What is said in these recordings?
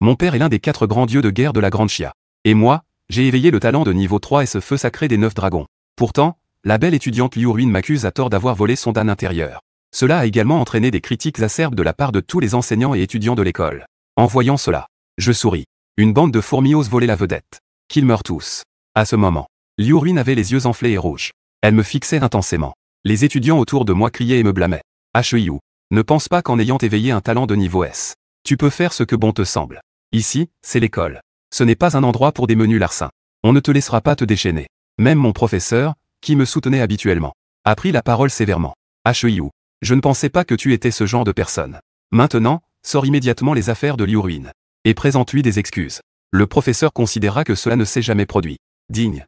Mon père est l'un des 4 grands dieux de guerre de la Grande Chia. Et moi, j'ai éveillé le talent de niveau 3 et ce feu sacré des 9 dragons. Pourtant, la belle étudiante Liu Ruin m'accuse à tort d'avoir volé son Dan intérieur. Cela a également entraîné des critiques acerbes de la part de tous les enseignants et étudiants de l'école. En voyant cela, je souris. Une bande de fourmis ose voler la vedette. Qu'ils meurent tous. À ce moment, Liu Ruin avait les yeux enflés et rouges. Elle me fixait intensément. Les étudiants autour de moi criaient et me blâmaient. Hiu, ne pense pas qu'en ayant éveillé un talent de niveau S, tu peux faire ce que bon te semble. Ici, c'est l'école. Ce n'est pas un endroit pour des menus larcins. On ne te laissera pas te déchaîner. Même mon professeur, qui me soutenait habituellement, a pris la parole sévèrement. Hiu, je ne pensais pas que tu étais ce genre de personne. Maintenant, sors immédiatement les affaires de Liu Ruin. Et présente-lui des excuses. Le professeur considéra que cela ne s'est jamais produit. Digne.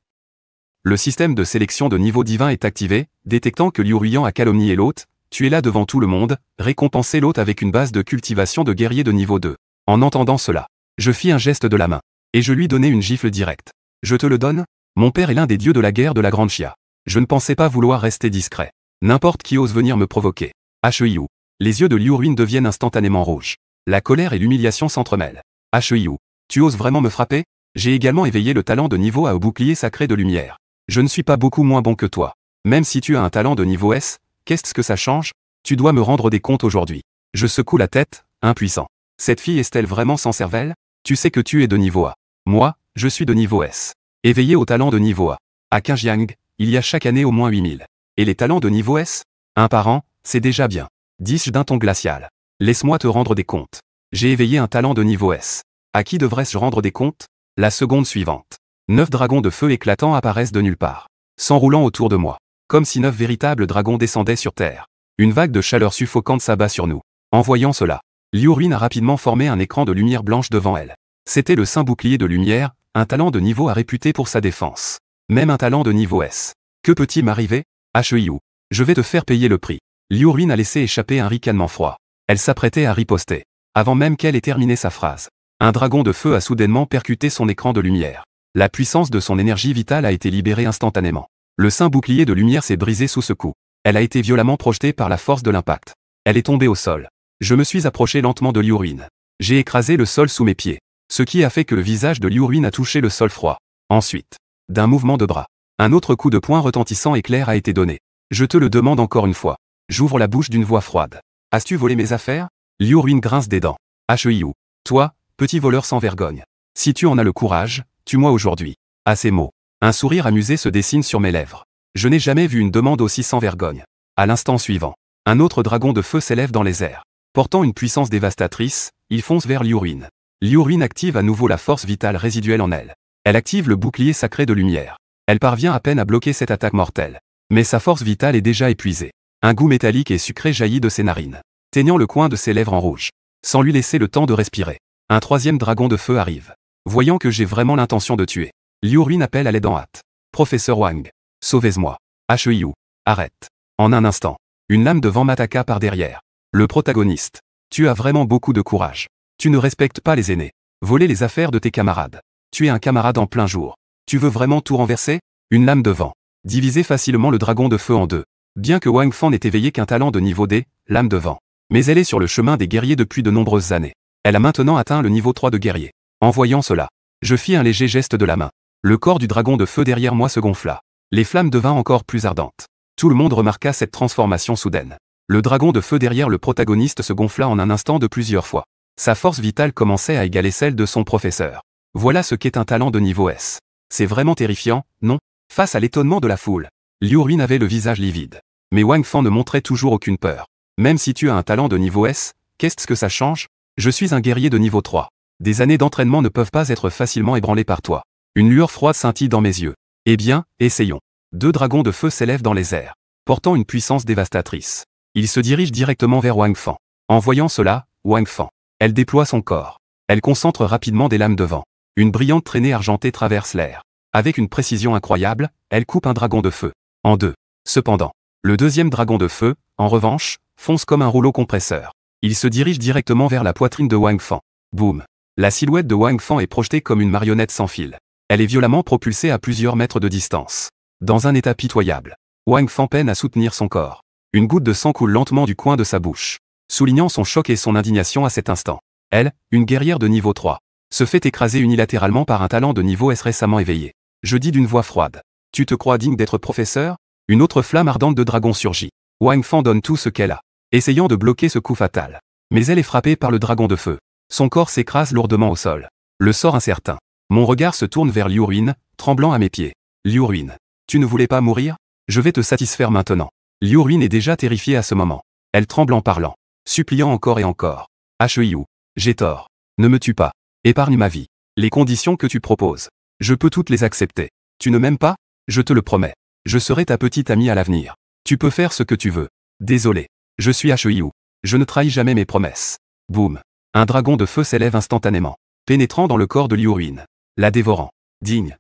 Le système de sélection de niveau divin est activé, détectant que Liu Ruin a calomnié l'hôte. Tu es là devant tout le monde, récompenser l'hôte avec une base de cultivation de guerrier de niveau 2. En entendant cela, je fis un geste de la main, et je lui donnai une gifle directe. Je te le donne? Mon père est l'un des dieux de la guerre de la Grande Chia. Je ne pensais pas vouloir rester discret. N'importe qui ose venir me provoquer. Hiu. Les yeux de Liu Ruin deviennent instantanément rouges. La colère et l'humiliation s'entremêlent. Hiu. Tu oses vraiment me frapper? J'ai également éveillé le talent de niveau A au bouclier sacré de lumière. Je ne suis pas beaucoup moins bon que toi. Même si tu as un talent de niveau S, qu'est-ce que ça change? Tu dois me rendre des comptes aujourd'hui. Je secoue la tête, impuissant. Cette fille est-elle vraiment sans cervelle? Tu sais que tu es de niveau A. Moi, je suis de niveau S. Éveillé au talent de niveau A. À Qingjiang, il y a chaque année au moins 8000. Et les talents de niveau S? Un par an, c'est déjà bien. Dis-je d'un ton glacial. Laisse-moi te rendre des comptes. J'ai éveillé un talent de niveau S. À qui devrais-je rendre des comptes? La seconde suivante. 9 dragons de feu éclatants apparaissent de nulle part, s'enroulant autour de moi. Comme si 9 véritables dragons descendaient sur terre. Une vague de chaleur suffocante s'abat sur nous. En voyant cela, Liu Ruin a rapidement formé un écran de lumière blanche devant elle. C'était le saint bouclier de lumière, un talent de niveau A réputé pour sa défense. Même un talent de niveau S. Que peut-il m'arriver? Hiu. Je vais te faire payer le prix. Liu Ruin a laissé échapper un ricanement froid. Elle s'apprêtait à riposter. Avant même qu'elle ait terminé sa phrase, un dragon de feu a soudainement percuté son écran de lumière. La puissance de son énergie vitale a été libérée instantanément. Le saint bouclier de lumière s'est brisé sous ce coup. Elle a été violemment projetée par la force de l'impact. Elle est tombée au sol. Je me suis approché lentement de Liu Ruin. J'ai écrasé le sol sous mes pieds. Ce qui a fait que le visage de Liu Ruin a touché le sol froid. Ensuite, d'un mouvement de bras, un autre coup de poing retentissant et clair a été donné. Je te le demande encore une fois. J'ouvre la bouche d'une voix froide. As-tu volé mes affaires? Liu Ruin grince des dents. Hiu. Toi, petit voleur sans vergogne. Si tu en as le courage, tue-moi aujourd'hui. À ces mots, un sourire amusé se dessine sur mes lèvres. Je n'ai jamais vu une demande aussi sans vergogne. À l'instant suivant, un autre dragon de feu s'élève dans les airs. Portant une puissance dévastatrice, il fonce vers Liu Ruin. Liu Ruin active à nouveau la force vitale résiduelle en elle. Elle active le bouclier sacré de lumière. Elle parvient à peine à bloquer cette attaque mortelle. Mais sa force vitale est déjà épuisée. Un goût métallique et sucré jaillit de ses narines, teignant le coin de ses lèvres en rouge. Sans lui laisser le temps de respirer, un troisième dragon de feu arrive. Voyant que j'ai vraiment l'intention de tuer, Liu Ruin appelle à l'aide en hâte. Professeur Wang, sauvez-moi. Hiu, arrête. En un instant, une lame de vent m'attaqua par derrière. Le protagoniste. Tu as vraiment beaucoup de courage. Tu ne respectes pas les aînés. Voler les affaires de tes camarades. Tu es un camarade en plein jour. Tu veux vraiment tout renverser? Une lame de vent divisait facilement le dragon de feu en deux. Bien que Wang Fan n'ait éveillé qu'un talent de niveau D, lame de vent. Mais elle est sur le chemin des guerriers depuis de nombreuses années. Elle a maintenant atteint le niveau 3 de guerrier. En voyant cela, je fis un léger geste de la main. Le corps du dragon de feu derrière moi se gonfla. Les flammes devinrent encore plus ardentes. Tout le monde remarqua cette transformation soudaine. Le dragon de feu derrière le protagoniste se gonfla en un instant de plusieurs fois. Sa force vitale commençait à égaler celle de son professeur. Voilà ce qu'est un talent de niveau S. C'est vraiment terrifiant, non? Face à l'étonnement de la foule, Liu Ruin avait le visage livide. Mais Wang Fan ne montrait toujours aucune peur. Même si tu as un talent de niveau S, qu'est-ce que ça change? Je suis un guerrier de niveau 3. Des années d'entraînement ne peuvent pas être facilement ébranlées par toi. Une lueur froide scintille dans mes yeux. Eh bien, essayons. 2 dragons de feu s'élèvent dans les airs, portant une puissance dévastatrice. Ils se dirigent directement vers Wang Fan. En voyant cela, Wang Fan, elle déploie son corps. Elle concentre rapidement des lames de vent. Une brillante traînée argentée traverse l'air. Avec une précision incroyable, elle coupe un dragon de feu en deux. Cependant, le deuxième dragon de feu, en revanche, fonce comme un rouleau compresseur. Il se dirige directement vers la poitrine de Wang Fan. Boum! La silhouette de Wang Fan est projetée comme une marionnette sans fil. Elle est violemment propulsée à plusieurs mètres de distance. Dans un état pitoyable, Wang Fan peine à soutenir son corps. Une goutte de sang coule lentement du coin de sa bouche, soulignant son choc et son indignation à cet instant. Elle, une guerrière de niveau 3, se fait écraser unilatéralement par un talent de niveau S récemment éveillé. Je dis d'une voix froide. Tu te crois digne d'être professeur? Une autre flamme ardente de dragon surgit. Wang Fan donne tout ce qu'elle a, essayant de bloquer ce coup fatal. Mais elle est frappée par le dragon de feu. Son corps s'écrase lourdement au sol. Le sort incertain. Mon regard se tourne vers Liu Ruin, tremblant à mes pieds. Liu Ruin. Tu ne voulais pas mourir? Je vais te satisfaire maintenant. Liu Ruin est déjà terrifiée à ce moment. Elle tremble en parlant, suppliant encore et encore. Hu, j'ai tort. Ne me tue pas. Épargne ma vie. Les conditions que tu proposes, je peux toutes les accepter. Tu ne m'aimes pas? Je te le promets. Je serai ta petite amie à l'avenir. Tu peux faire ce que tu veux. Désolé. Je suis Hu. Je ne trahis jamais mes promesses. Boum. Un dragon de feu s'élève instantanément, pénétrant dans le corps de Liu Ruin, la dévorant. Digne.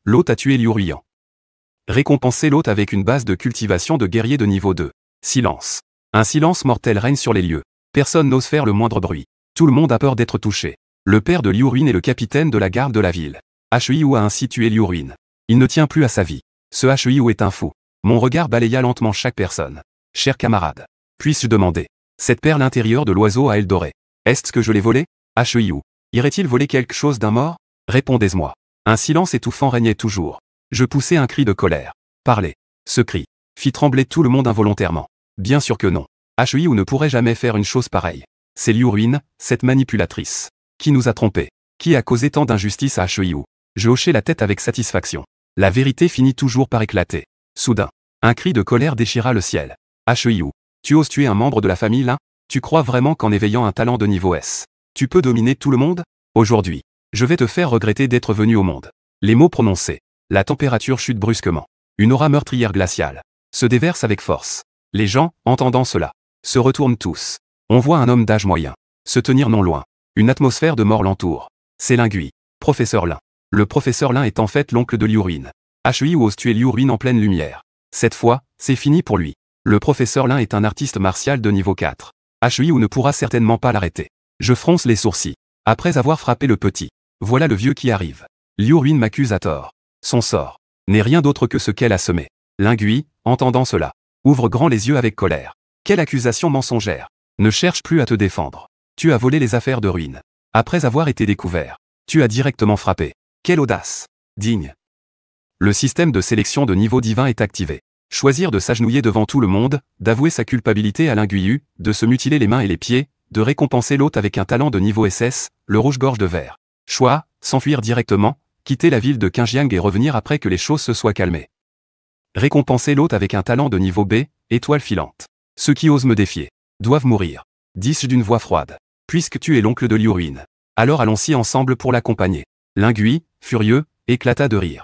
L'hôte a tué Liu Ruin. Récompenser l'hôte avec une base de cultivation de guerrier de niveau 2. Silence. Un silence mortel règne sur les lieux. Personne n'ose faire le moindre bruit. Tout le monde a peur d'être touché. Le père de Liu Ruin est le capitaine de la garde de la ville. Hu a ainsi tué Liu Ruin. Il ne tient plus à sa vie. Ce Hu est un fou. Mon regard balaya lentement chaque personne. Cher camarade. Puis-je demander? Cette perle intérieure de l'oiseau à ailes dorées. Est-ce que je l'ai volée? Hu. Irait-il voler quelque chose d'un mort? Répondez-moi. Un silence étouffant régnait toujours. Je poussai un cri de colère. Parlez. Ce cri fit trembler tout le monde involontairement. Bien sûr que non. Hu ne pourrait jamais faire une chose pareille. C'est Liu Ruin, cette manipulatrice. Qui nous a trompés? Qui a causé tant d'injustice à Hu? Je hochai la tête avec satisfaction. La vérité finit toujours par éclater. Soudain, un cri de colère déchira le ciel. Hu, tu oses tuer un membre de la famille là? Tu crois vraiment qu'en éveillant un talent de niveau S, tu peux dominer tout le monde? Aujourd'hui, je vais te faire regretter d'être venu au monde. Les mots prononcés. La température chute brusquement. Une aura meurtrière glaciale se déverse avec force. Les gens, entendant cela, se retournent tous. On voit un homme d'âge moyen se tenir non loin. Une atmosphère de mort l'entoure. C'est Lingui, professeur Lin. Le professeur Lin est en fait l'oncle de Liu Ruin. Hu ose tuer Liu Ruin en pleine lumière. Cette fois, c'est fini pour lui. Le professeur Lin est un artiste martial de niveau 4. Hu ne pourra certainement pas l'arrêter. Je fronce les sourcils. Après avoir frappé le petit, voilà le vieux qui arrive. Liu Ruin m'accuse à tort. Son sort n'est rien d'autre que ce qu'elle a semé. Lingui, entendant cela, ouvre grand les yeux avec colère. Quelle accusation mensongère! Ne cherche plus à te défendre. Tu as volé les affaires de Ruin. Après avoir été découvert, tu as directement frappé. Quelle audace! Digne. Le système de sélection de niveau divin est activé. Choisir de s'agenouiller devant tout le monde, d'avouer sa culpabilité à Lingui, de se mutiler les mains et les pieds, de récompenser l'hôte avec un talent de niveau SS, le rouge-gorge de verre. Choix, s'enfuir directement, quitter la ville de Qingjiang et revenir après que les choses se soient calmées. Récompenser l'hôte avec un talent de niveau B, étoile filante. Ceux qui osent me défier doivent mourir. Dis-je d'une voix froide. Puisque tu es l'oncle de Liu Ruin, alors allons-y ensemble pour l'accompagner. Lingui, furieux, éclata de rire.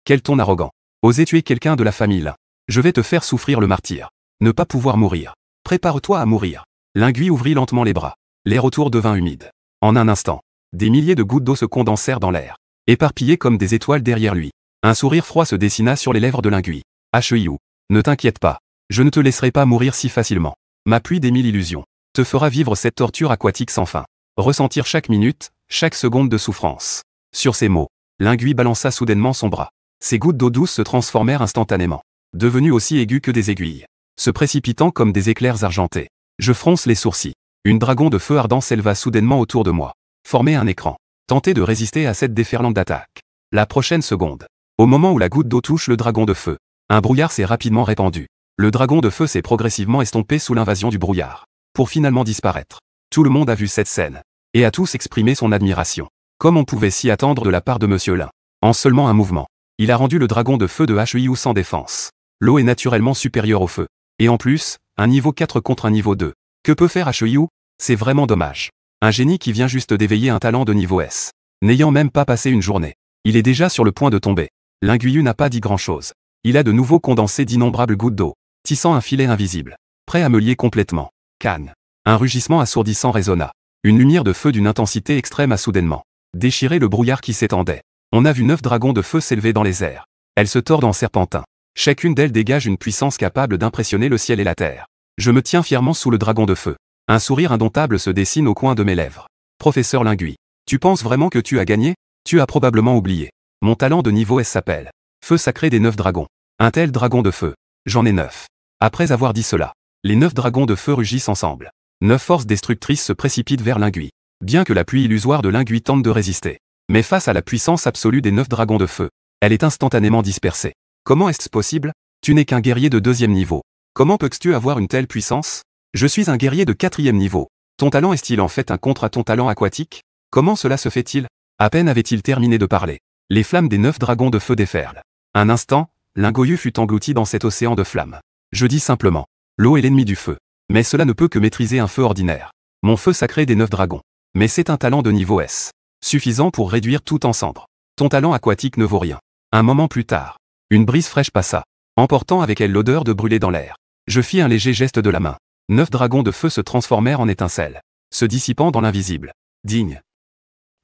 Quel ton arrogant. Oser tuer quelqu'un de la famille là. Je vais te faire souffrir le martyre. Ne pas pouvoir mourir. Prépare-toi à mourir. Lingui ouvrit lentement les bras. L'air autour devint humide. En un instant, des milliers de gouttes d'eau se condensèrent dans l'air, éparpillées comme des étoiles derrière lui. Un sourire froid se dessina sur les lèvres de Lingui. Hu, ne t'inquiète pas. Je ne te laisserai pas mourir si facilement. Ma pluie des 1000 illusions te fera vivre cette torture aquatique sans fin. Ressentir chaque minute, chaque seconde de souffrance. Sur ces mots, Lingui balança soudainement son bras. Ces gouttes d'eau douce se transformèrent instantanément, devenues aussi aiguës que des aiguilles, se précipitant comme des éclairs argentés. Je fronce les sourcils. Une dragon de feu ardent s'éleva soudainement autour de moi. Formait un écran. Tenter de résister à cette déferlante d'attaque. La prochaine seconde, au moment où la goutte d'eau touche le dragon de feu, un brouillard s'est rapidement répandu. Le dragon de feu s'est progressivement estompé sous l'invasion du brouillard, pour finalement disparaître. Tout le monde a vu cette scène, et a tous exprimé son admiration, comme on pouvait s'y attendre de la part de Monsieur Lin. En seulement un mouvement, il a rendu le dragon de feu de Hu sans défense. L'eau est naturellement supérieure au feu. Et en plus, un niveau 4 contre un niveau 2. Que peut faire Hu? C'est vraiment dommage. Un génie qui vient juste d'éveiller un talent de niveau S. N'ayant même pas passé une journée. Il est déjà sur le point de tomber. Lingui n'a pas dit grand-chose. Il a de nouveau condensé d'innombrables gouttes d'eau, tissant un filet invisible, prêt à me lier complètement. Canne. Un rugissement assourdissant résonna. Une lumière de feu d'une intensité extrême a soudainement déchiré le brouillard qui s'étendait. On a vu 9 dragons de feu s'élever dans les airs. Elles se tordent en serpentins. Chacune d'elles dégage une puissance capable d'impressionner le ciel et la terre. Je me tiens fièrement sous le dragon de feu. Un sourire indomptable se dessine au coin de mes lèvres. Professeur Lingui, tu penses vraiment que tu as gagné? Tu as probablement oublié. Mon talent de niveau S s'appelle Feu sacré des 9 dragons. Un tel dragon de feu. J'en ai 9. Après avoir dit cela, les 9 dragons de feu rugissent ensemble. 9 forces destructrices se précipitent vers Lingui. Bien que la pluie illusoire de Lingui tente de résister. Mais face à la puissance absolue des 9 dragons de feu, elle est instantanément dispersée. Comment est-ce possible? Tu n'es qu'un guerrier de 2e niveau. Comment peux-tu avoir une telle puissance? Je suis un guerrier de 4e niveau. Ton talent est-il en fait un contre à ton talent aquatique? Comment cela se fait-il? À peine avait-il terminé de parler. Les flammes des 9 dragons de feu déferlent. Un instant, Lingoyu fut englouti dans cet océan de flammes. Je dis simplement, l'eau est l'ennemi du feu. Mais cela ne peut que maîtriser un feu ordinaire. Mon feu sacré des 9 dragons. Mais c'est un talent de niveau S. Suffisant pour réduire tout en cendres. Ton talent aquatique ne vaut rien. Un moment plus tard, une brise fraîche passa, emportant avec elle l'odeur de brûlé dans l'air. Je fis un léger geste de la main. 9 dragons de feu se transformèrent en étincelles, se dissipant dans l'invisible. Digne.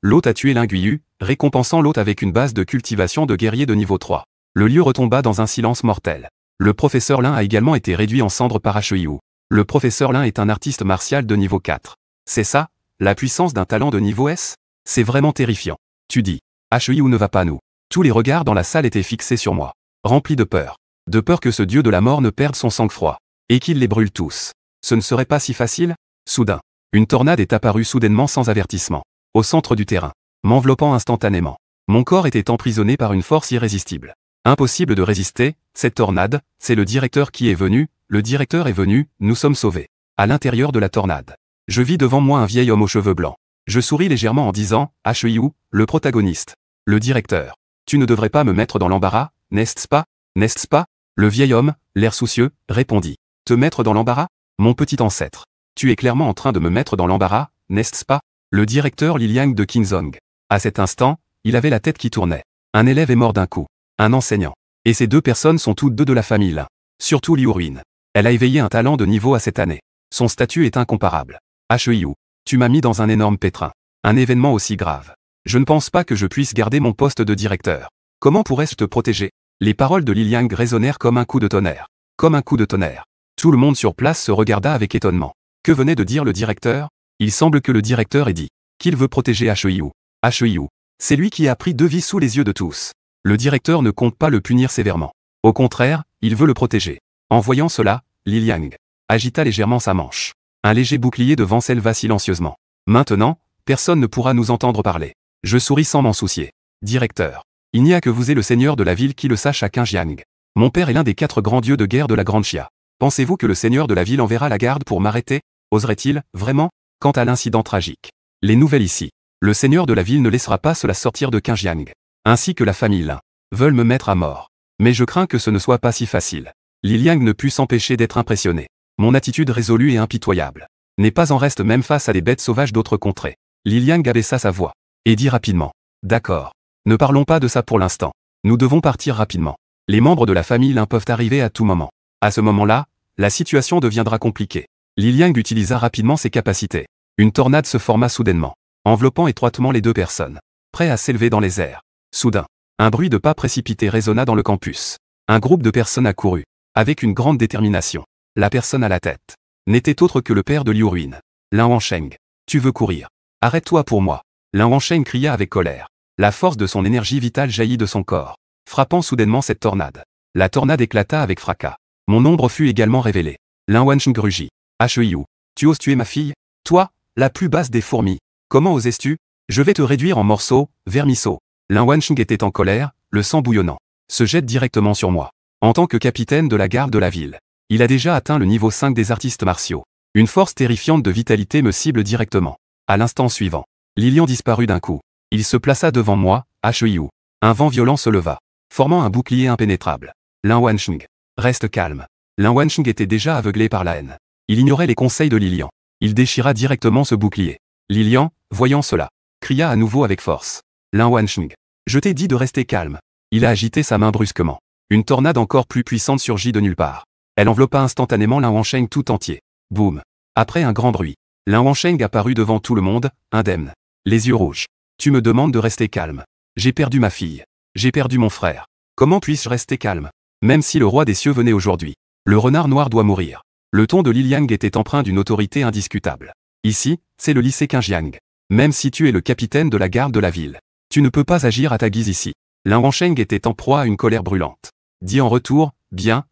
L'hôte a tué Linguiu, récompensant l'hôte avec une base de cultivation de guerrier de niveau 3. Le lieu retomba dans un silence mortel. Le professeur Lin a également été réduit en cendres par Heiyu. Le professeur Lin est un artiste martial de niveau 4. C'est ça, la puissance d'un talent de niveau S? C'est vraiment terrifiant. Tu dis, Heiyu ne va pas nous. Tous les regards dans la salle étaient fixés sur moi. Remplis de peur. De peur que ce dieu de la mort ne perde son sang-froid. Et qu'il les brûle tous. Ce ne serait pas si facile? Soudain, une tornade est apparue soudainement sans avertissement. Au centre du terrain. M'enveloppant instantanément. Mon corps était emprisonné par une force irrésistible. Impossible de résister, cette tornade, c'est le directeur qui est venu, le directeur est venu, nous sommes sauvés. À l'intérieur de la tornade. Je vis devant moi un vieil homme aux cheveux blancs. Je souris légèrement en disant, Heiyu, le protagoniste. Le directeur. Tu ne devrais pas me mettre dans l'embarras, n'est-ce pas? N'est-ce pas? Le vieil homme, l'air soucieux, répondit. Te mettre dans l'embarras? Mon petit ancêtre. Tu es clairement en train de me mettre dans l'embarras, n'est-ce pas? Le directeur Liliang de Kingzong. À cet instant, il avait la tête qui tournait. Un élève est mort d'un coup. Un enseignant. Et ces 2 personnes sont toutes 2 de la famille Lin. Surtout Liu Ruin. Elle a éveillé un talent de niveau à cette année. Son statut est incomparable. Heiyu, tu m'as mis dans un énorme pétrin. Un événement aussi grave. Je ne pense pas que je puisse garder mon poste de directeur. Comment pourrais-je te protéger? Les paroles de Liliang résonnèrent comme un coup de tonnerre. Comme un coup de tonnerre. Tout le monde sur place se regarda avec étonnement. Que venait de dire le directeur? Il semble que le directeur ait dit qu'il veut protéger Heiyu. Heiyu, c'est lui qui a pris 2 vies sous les yeux de tous. Le directeur ne compte pas le punir sévèrement. Au contraire, il veut le protéger. En voyant cela, Liliang agita légèrement sa manche. Un léger bouclier devant celle va silencieusement. Maintenant, personne ne pourra nous entendre parler. Je souris sans m'en soucier. Directeur. Il n'y a que vous et le seigneur de la ville qui le sache à Qingjiang. Mon père est l'un des 4 grands dieux de guerre de la Grande Xia. Pensez-vous que le seigneur de la ville enverra la garde pour m'arrêter? Oserait-il, vraiment? Quant à l'incident tragique. Les nouvelles ici. Le seigneur de la ville ne laissera pas cela sortir de Qingjiang. Ainsi que la famille Lin. Veulent me mettre à mort. Mais je crains que ce ne soit pas si facile. Liliang ne put s'empêcher d'être impressionné. Mon attitude résolue et impitoyable. N'est pas en reste même face à des bêtes sauvages d'autres contrées. Liliang abaissa sa voix. Et dit rapidement. D'accord. Ne parlons pas de ça pour l'instant. Nous devons partir rapidement. Les membres de la famille Lin peuvent arriver à tout moment. À ce moment-là, la situation deviendra compliquée. Liliang utilisa rapidement ses capacités. Une tornade se forma soudainement, enveloppant étroitement les 2 personnes, prêts à s'élever dans les airs. Soudain, un bruit de pas précipité résonna dans le campus. Un groupe de personnes accourut, avec une grande détermination. La personne à la tête n'était autre que le père de Liu Ruin. Lin Wansheng. Tu veux courir? Arrête-toi pour moi. Lin Wansheng cria avec colère. La force de son énergie vitale jaillit de son corps, frappant soudainement cette tornade. La tornade éclata avec fracas. Mon ombre fut également révélée. Lin Wansheng rugit. Heiyu, tu oses tuer ma fille? Toi, la plus basse des fourmis. Comment osais-tu? Je vais te réduire en morceaux, vermisseaux. Lin Wansheng était en colère, le sang bouillonnant. Se jette directement sur moi. En tant que capitaine de la garde de la ville. Il a déjà atteint le niveau 5 des artistes martiaux. Une force terrifiante de vitalité me cible directement. À l'instant suivant, Lilian disparut d'un coup. Il se plaça devant moi, Heiyu. Un vent violent se leva, formant un bouclier impénétrable. Lin Wansheng. Reste calme. Lin Wansheng était déjà aveuglé par la haine. Il ignorait les conseils de Lilian. Il déchira directement ce bouclier. Lilian, voyant cela, cria à nouveau avec force. Lin Wansheng. Je t'ai dit de rester calme. Il a agité sa main brusquement. Une tornade encore plus puissante surgit de nulle part. Elle enveloppa instantanément Lin Wansheng tout entier. Boum. Après un grand bruit, Lin Wansheng apparut devant tout le monde, indemne. Les yeux rouges. Tu me demandes de rester calme. J'ai perdu ma fille. J'ai perdu mon frère. Comment puis-je rester calme? Même si le roi des cieux venait aujourd'hui. Le renard noir doit mourir. Le ton de Liliang était empreint d'une autorité indiscutable. Ici, c'est le lycée Qingjiang. Même si tu es le capitaine de la garde de la ville, tu ne peux pas agir à ta guise ici. Lin Wansheng était en proie à une colère brûlante. Dit en retour, bien,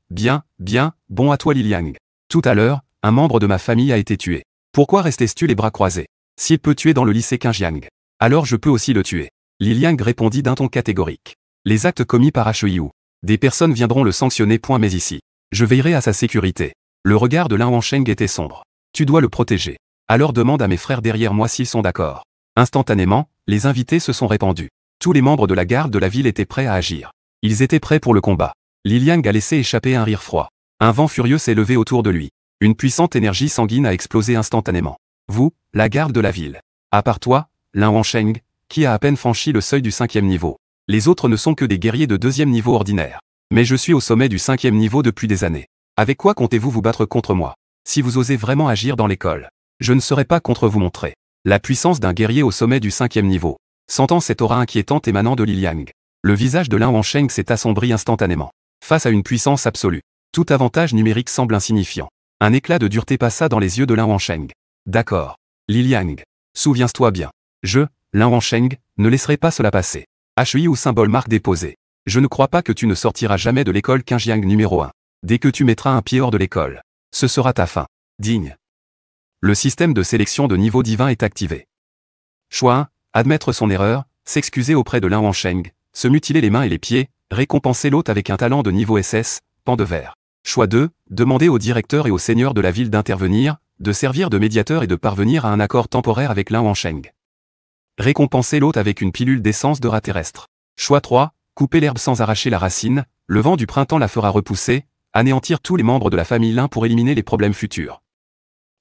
bon à toi Liliang. Tout à l'heure, un membre de ma famille a été tué. Pourquoi restais-tu les bras croisés? S'il peut tuer dans le lycée Qinjiang, alors je peux aussi le tuer. Li Liang répondit d'un ton catégorique. Les actes commis par HEIU. Des personnes viendront le sanctionner. Mais ici, je veillerai à sa sécurité. Le regard de Lin Wangsheng était sombre. Tu dois le protéger. Alors demande à mes frères derrière moi s'ils sont d'accord. Instantanément, les invités se sont répandus. Tous les membres de la garde de la ville étaient prêts à agir. Ils étaient prêts pour le combat. Li Liang a laissé échapper un rire froid. Un vent furieux s'est levé autour de lui. Une puissante énergie sanguine a explosé instantanément. Vous, la garde de la ville. À part toi, Lin Wangsheng, qui a à peine franchi le seuil du 5e niveau. Les autres ne sont que des guerriers de 2e niveau ordinaire. Mais je suis au sommet du 5e niveau depuis des années. Avec quoi comptez-vous vous battre contre moi? Si vous osez vraiment agir dans l'école, je ne serai pas contre vous montrer la puissance d'un guerrier au sommet du 5e niveau. Sentant cette aura inquiétante émanant de Li Liang, le visage de Lin Wangsheng s'est assombri instantanément. Face à une puissance absolue, tout avantage numérique semble insignifiant. Un éclat de dureté passa dans les yeux de Lin Wangsheng. D'accord. Li Liang, souviens-toi bien. Je, Lin Wangsheng, ne laisserai pas cela passer. HEI ou symbole marque déposée. Je ne crois pas que tu ne sortiras jamais de l'école Qinjiang numéro 1. Dès que tu mettras un pied hors de l'école, ce sera ta fin. Digne. Le système de sélection de niveau divin est activé. Choix 1. Admettre son erreur, s'excuser auprès de Lin Wangsheng, se mutiler les mains et les pieds, récompenser l'hôte avec un talent de niveau SS, pan de verre. Choix 2. Demander au directeur et au seigneur de la ville d'intervenir, de servir de médiateur et de parvenir à un accord temporaire avec Lin Wangsheng. Récompenser l'hôte avec une pilule d'essence de rat terrestre. Choix 3. Couper l'herbe sans arracher la racine, le vent du printemps la fera repousser, anéantir tous les membres de la famille Lin pour éliminer les problèmes futurs.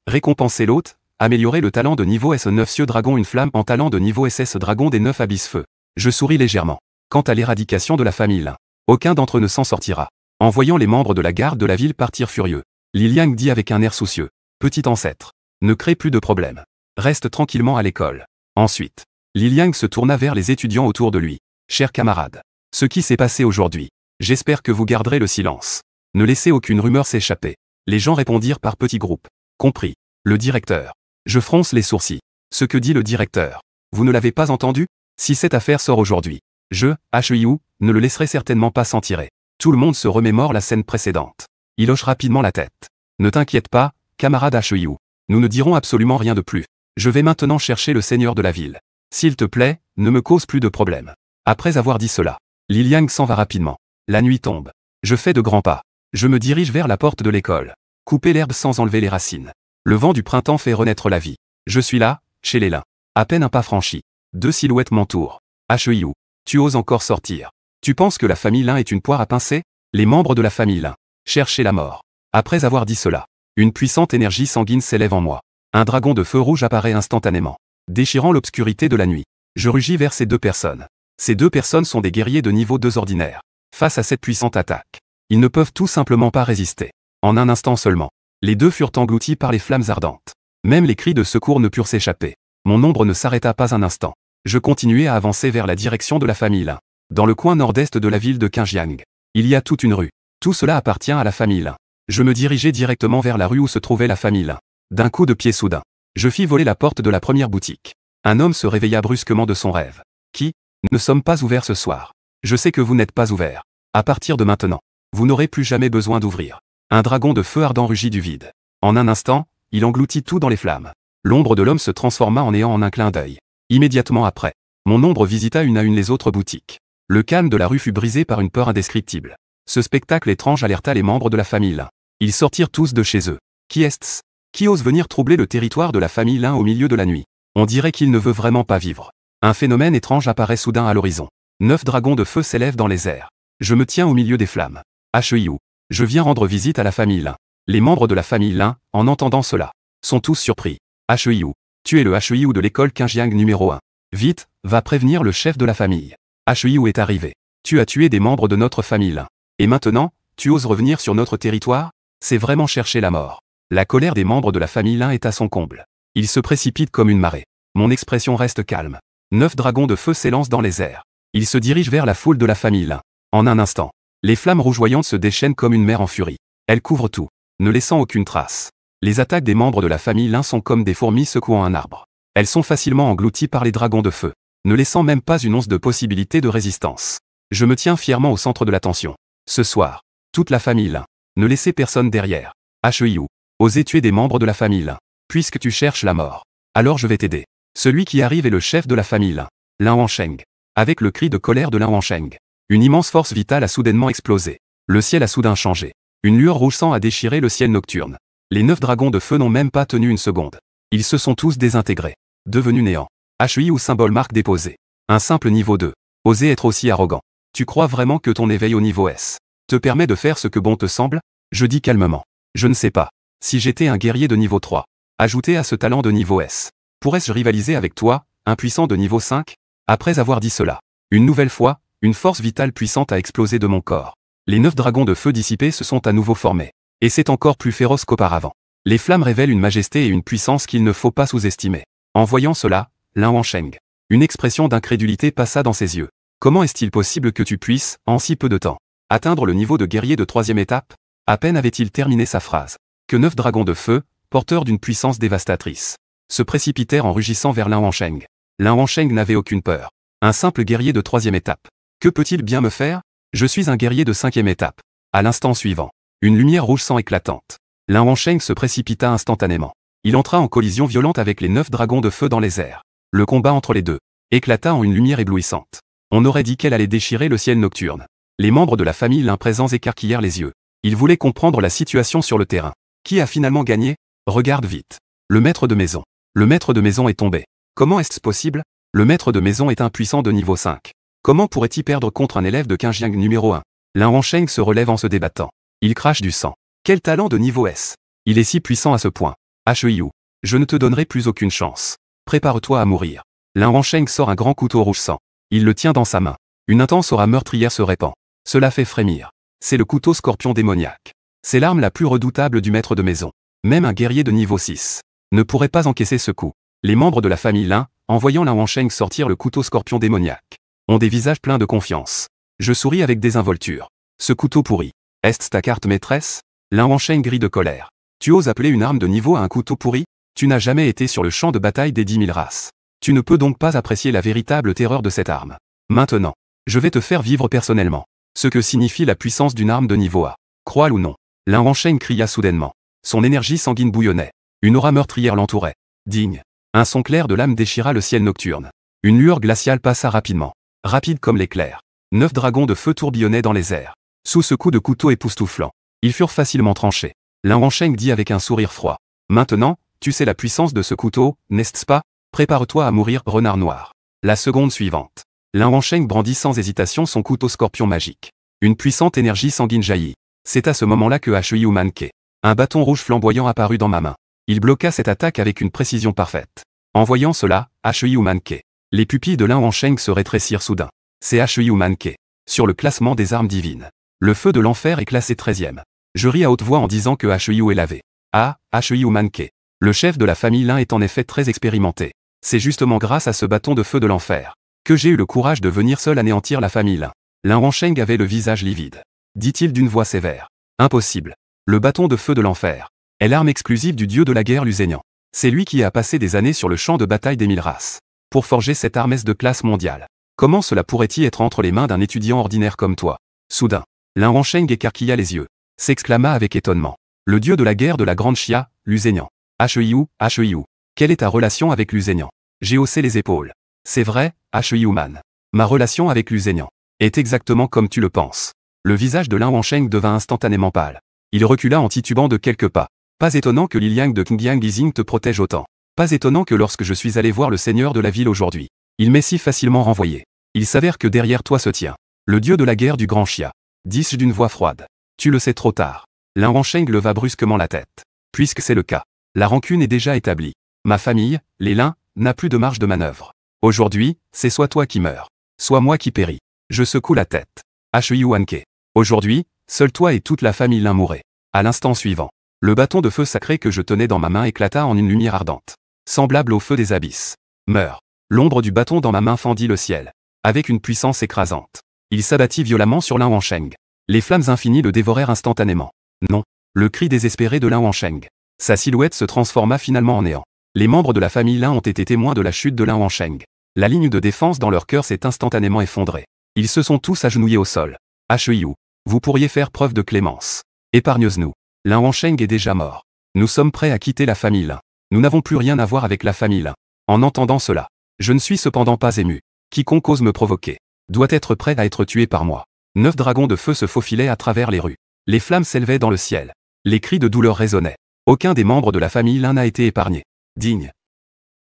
Récompenser l'hôte, améliorer le talent de niveau S9 Cieux Dragon, une flamme en talent de niveau SS Dragon des 9 Abyss Feu. Je souris légèrement. Quant à l'éradication de la famille Lin, aucun d'entre eux ne s'en sortira. En voyant les membres de la garde de la ville partir furieux, Li Liang dit avec un air soucieux. Petit ancêtre, ne crée plus de problèmes. Reste tranquillement à l'école. Ensuite, Li Liang se tourna vers les étudiants autour de lui. Chers camarades, ce qui s'est passé aujourd'hui, j'espère que vous garderez le silence. Ne laissez aucune rumeur s'échapper. Les gens répondirent par petits groupes. Compris. Le directeur. Je fronce les sourcils. Ce que dit le directeur. Vous ne l'avez pas entendu? Si cette affaire sort aujourd'hui, je, HEIU, ne le laisserai certainement pas s'en tirer. Tout le monde se remémore la scène précédente. Il hoche rapidement la tête. Ne t'inquiète pas, camarade HEIU. Nous ne dirons absolument rien de plus. Je vais maintenant chercher le seigneur de la ville. S'il te plaît, ne me cause plus de problèmes. Après avoir dit cela, Li Liang s'en va rapidement. La nuit tombe. Je fais de grands pas. Je me dirige vers la porte de l'école. Couper l'herbe sans enlever les racines. Le vent du printemps fait renaître la vie. Je suis là, chez les Lin. À peine un pas franchi. 2 silhouettes m'entourent. HEIU, tu oses encore sortir. Tu penses que la famille Lin est une poire à pincer? Les membres de la famille Lin. Cherchez la mort. Après avoir dit cela, une puissante énergie sanguine s'élève en moi. Un dragon de feu rouge apparaît instantanément, déchirant l'obscurité de la nuit. Je rugis vers ces deux personnes. Ces deux personnes sont des guerriers de niveau 2 ordinaire. Face à cette puissante attaque, ils ne peuvent tout simplement pas résister. En un instant seulement, les deux furent engloutis par les flammes ardentes. Même les cris de secours ne purent s'échapper. Mon ombre ne s'arrêta pas un instant. Je continuai à avancer vers la direction de la famille Lin. Dans le coin nord-est de la ville de Qinjiang, il y a toute une rue. Tout cela appartient à la famille Lin. Je me dirigeai directement vers la rue où se trouvait la famille Lin. D'un coup de pied soudain, je fis voler la porte de la première boutique. Un homme se réveilla brusquement de son rêve. Qui? Ne sommes pas ouverts ce soir. Je sais que vous n'êtes pas ouverts. À partir de maintenant, vous n'aurez plus jamais besoin d'ouvrir. Un dragon de feu ardent rugit du vide. En un instant, il engloutit tout dans les flammes. L'ombre de l'homme se transforma en néant en un clin d'œil. Immédiatement après, mon ombre visita une à une les autres boutiques. Le calme de la rue fut brisé par une peur indescriptible. Ce spectacle étrange alerta les membres de la famille Lin. Ils sortirent tous de chez eux. Qui est-ce? Qui ose venir troubler le territoire de la famille Lin au milieu de la nuit? On dirait qu'il ne veut vraiment pas vivre. Un phénomène étrange apparaît soudain à l'horizon. 9 dragons de feu s'élèvent dans les airs. Je me tiens au milieu des flammes. HEIU. Je viens rendre visite à la famille Lin. Les membres de la famille Lin, en entendant cela, sont tous surpris. HEIU. Tu es le HEIU de l'école Qinjiang numéro 1. Vite, va prévenir le chef de la famille. HEIU est arrivé. Tu as tué des membres de notre famille Lin. Et maintenant, tu oses revenir sur notre territoire? C'est vraiment chercher la mort. La colère des membres de la famille Lin est à son comble. Ils se précipitent comme une marée. Mon expression reste calme. 9 dragons de feu s'élancent dans les airs. Ils se dirigent vers la foule de la famille Lin. En un instant, les flammes rougeoyantes se déchaînent comme une mer en furie. Elles couvrent tout, ne laissant aucune trace. Les attaques des membres de la famille Lin sont comme des fourmis secouant un arbre. Elles sont facilement englouties par les dragons de feu, ne laissant même pas une once de possibilité de résistance. Je me tiens fièrement au centre de l'attention. Ce soir, toute la famille Lin. Ne laissez personne derrière. HEIU. Osez tuer des membres de la famille Lin. Puisque tu cherches la mort. Alors je vais t'aider. Celui qui arrive est le chef de la famille Lin. Lin Wansheng. Avec le cri de colère de Lin Wansheng, une immense force vitale a soudainement explosé. Le ciel a soudain changé. Une lueur rouge sang a déchiré le ciel nocturne. Les 9 dragons de feu n'ont même pas tenu une seconde. Ils se sont tous désintégrés. Devenus néants. HEI ou symbole marque déposé. Un simple niveau 2. Oser être aussi arrogant. Tu crois vraiment que ton éveil au niveau S te permet de faire ce que bon te semble? Je dis calmement. Je ne sais pas. Si j'étais un guerrier de niveau 3, ajouté à ce talent de niveau S, pourrais-je rivaliser avec toi, un puissant de niveau 5? Après avoir dit cela, une nouvelle fois, une force vitale puissante a explosé de mon corps. Les 9 dragons de feu dissipés se sont à nouveau formés. Et c'est encore plus féroce qu'auparavant. Les flammes révèlent une majesté et une puissance qu'il ne faut pas sous-estimer. En voyant cela, Lin Wansheng, une expression d'incrédulité passa dans ses yeux. Comment est-il possible que tu puisses, en si peu de temps, atteindre le niveau de guerrier de 3e étape? À peine avait-il terminé sa phrase, que 9 dragons de feu, porteurs d'une puissance dévastatrice, se précipitèrent en rugissant vers Lin Wansheng. Lin Wansheng n'avait aucune peur. Un simple guerrier de 3e étape. Que peut-il bien me faire? Je suis un guerrier de 5e étape. À l'instant suivant, une lumière rouge sang éclatante. Lin Wansheng se précipita instantanément. Il entra en collision violente avec les 9 dragons de feu dans les airs. Le combat entre les deux éclata en une lumière éblouissante. On aurait dit qu'elle allait déchirer le ciel nocturne. Les membres de la famille Lin présents écarquillèrent les yeux. Ils voulaient comprendre la situation sur le terrain. Qui a finalement gagné? Regarde vite. Le maître de maison. Le maître de maison est tombé. Comment est-ce possible? Le maître de maison est un puissant de niveau 5. Comment pourrait-il perdre contre un élève de Qingjiang numéro 1? Lin Wansheng se relève en se débattant. Il crache du sang. Quel talent de niveau S! Il est si puissant à ce point. HEIU. Je ne te donnerai plus aucune chance. Prépare-toi à mourir. Lin Wansheng sort un grand couteau rouge sang. Il le tient dans sa main. Une intense aura meurtrière se répand. Cela fait frémir. C'est le couteau scorpion démoniaque. C'est l'arme la plus redoutable du maître de maison. Même un guerrier de niveau 6 ne pourrait pas encaisser ce coup. Les membres de la famille Lin, en voyant Lin Wansheng sortir le couteau scorpion démoniaque, ont des visages pleins de confiance. Je souris avec désinvolture. Ce couteau pourri. Est-ce ta carte maîtresse? Lin Wansheng grille de colère. Tu oses appeler une arme de niveau à un couteau pourri? Tu n'as jamais été sur le champ de bataille des 10 000 races. Tu ne peux donc pas apprécier la véritable terreur de cette arme. Maintenant, je vais te faire vivre personnellement ce que signifie la puissance d'une arme de niveau A. Crois-le ou non. Lin Wansheng cria soudainement. Son énergie sanguine bouillonnait. Une aura meurtrière l'entourait. Digne. Un son clair de lame déchira le ciel nocturne. Une lueur glaciale passa rapidement. Rapide comme l'éclair. 9 dragons de feu tourbillonnaient dans les airs. Sous ce coup de couteau époustouflant, ils furent facilement tranchés. Lin Wansheng dit avec un sourire froid. Maintenant, tu sais la puissance de ce couteau, n'est-ce pas? Prépare-toi à mourir, renard noir. La seconde suivante. Lin Wansheng brandit sans hésitation son couteau scorpion magique. Une puissante énergie sanguine jaillit. C'est à ce moment-là que HEIU manquait. Un bâton rouge flamboyant apparut dans ma main. Il bloqua cette attaque avec une précision parfaite. En voyant cela, HEIU manquait. Les pupilles de Lin Wansheng se rétrécirent soudain. C'est HEIU manquait. Sur le classement des armes divines. Le feu de l'enfer est classé 13e. Je ris à haute voix en disant que HEIU est lavé. Ah, HEIU manquait. Le chef de la famille Lin est en effet très expérimenté. C'est justement grâce à ce bâton de feu de l'enfer que j'ai eu le courage de venir seul anéantir la famille Lin. Lin Wansheng avait le visage livide. Dit-il d'une voix sévère. Impossible. Le bâton de feu de l'enfer est l'arme exclusive du dieu de la guerre Lusénian. C'est lui qui a passé des années sur le champ de bataille des 1000 races pour forger cette arme de classe mondiale. Comment cela pourrait-il être entre les mains d'un étudiant ordinaire comme toi? Soudain, Lin Wansheng écarquilla les yeux, s'exclama avec étonnement. Le dieu de la guerre de la grande Xia, Lusénian. HEIU. Quelle est ta relation avec Lusénian? J'ai haussé les épaules. C'est vrai, HEIU man. Ma relation avec Lusénian est exactement comme tu le penses. Le visage de Lin Wansheng devint instantanément pâle. Il recula en titubant de quelques pas. Pas étonnant que Liliang de Qingjiang Yizing te protège autant. Pas étonnant que lorsque je suis allé voir le seigneur de la ville aujourd'hui, il m'est si facilement renvoyé. Il s'avère que derrière toi se tient le dieu de la guerre du grand Xia. Dis-je d'une voix froide. Tu le sais trop tard. Lin Wansheng leva brusquement la tête. Puisque c'est le cas, la rancune est déjà établie. Ma famille, les Lin, n'a plus de marge de manœuvre. Aujourd'hui, c'est soit toi qui meurs, soit moi qui péris. Je secoue la tête. HEIU Anke. Aujourd'hui, seul toi et toute la famille Lin mouraient. À l'instant suivant, le bâton de feu sacré que je tenais dans ma main éclata en une lumière ardente, semblable au feu des abysses. Meurs. L'ombre du bâton dans ma main fendit le ciel, avec une puissance écrasante. Il s'abattit violemment sur Lin Wansheng. Les flammes infinies le dévorèrent instantanément. Non. Le cri désespéré de Lin Wansheng. Sa silhouette se transforma finalement en néant. Les membres de la famille Lin ont été témoins de la chute de Lin Wansheng. La ligne de défense dans leur cœur s'est instantanément effondrée. Ils se sont tous agenouillés au sol. HEIU. Vous pourriez faire preuve de clémence. Épargne-nous. Lin Wansheng est déjà mort. Nous sommes prêts à quitter la famille Lin. Nous n'avons plus rien à voir avec la famille Lin. En entendant cela, je ne suis cependant pas ému. Quiconque ose me provoquer doit être prêt à être tué par moi. 9 dragons de feu se faufilaient à travers les rues. Les flammes s'élevaient dans le ciel. Les cris de douleur résonnaient. Aucun des membres de la famille Lin n'a été épargné. Digne.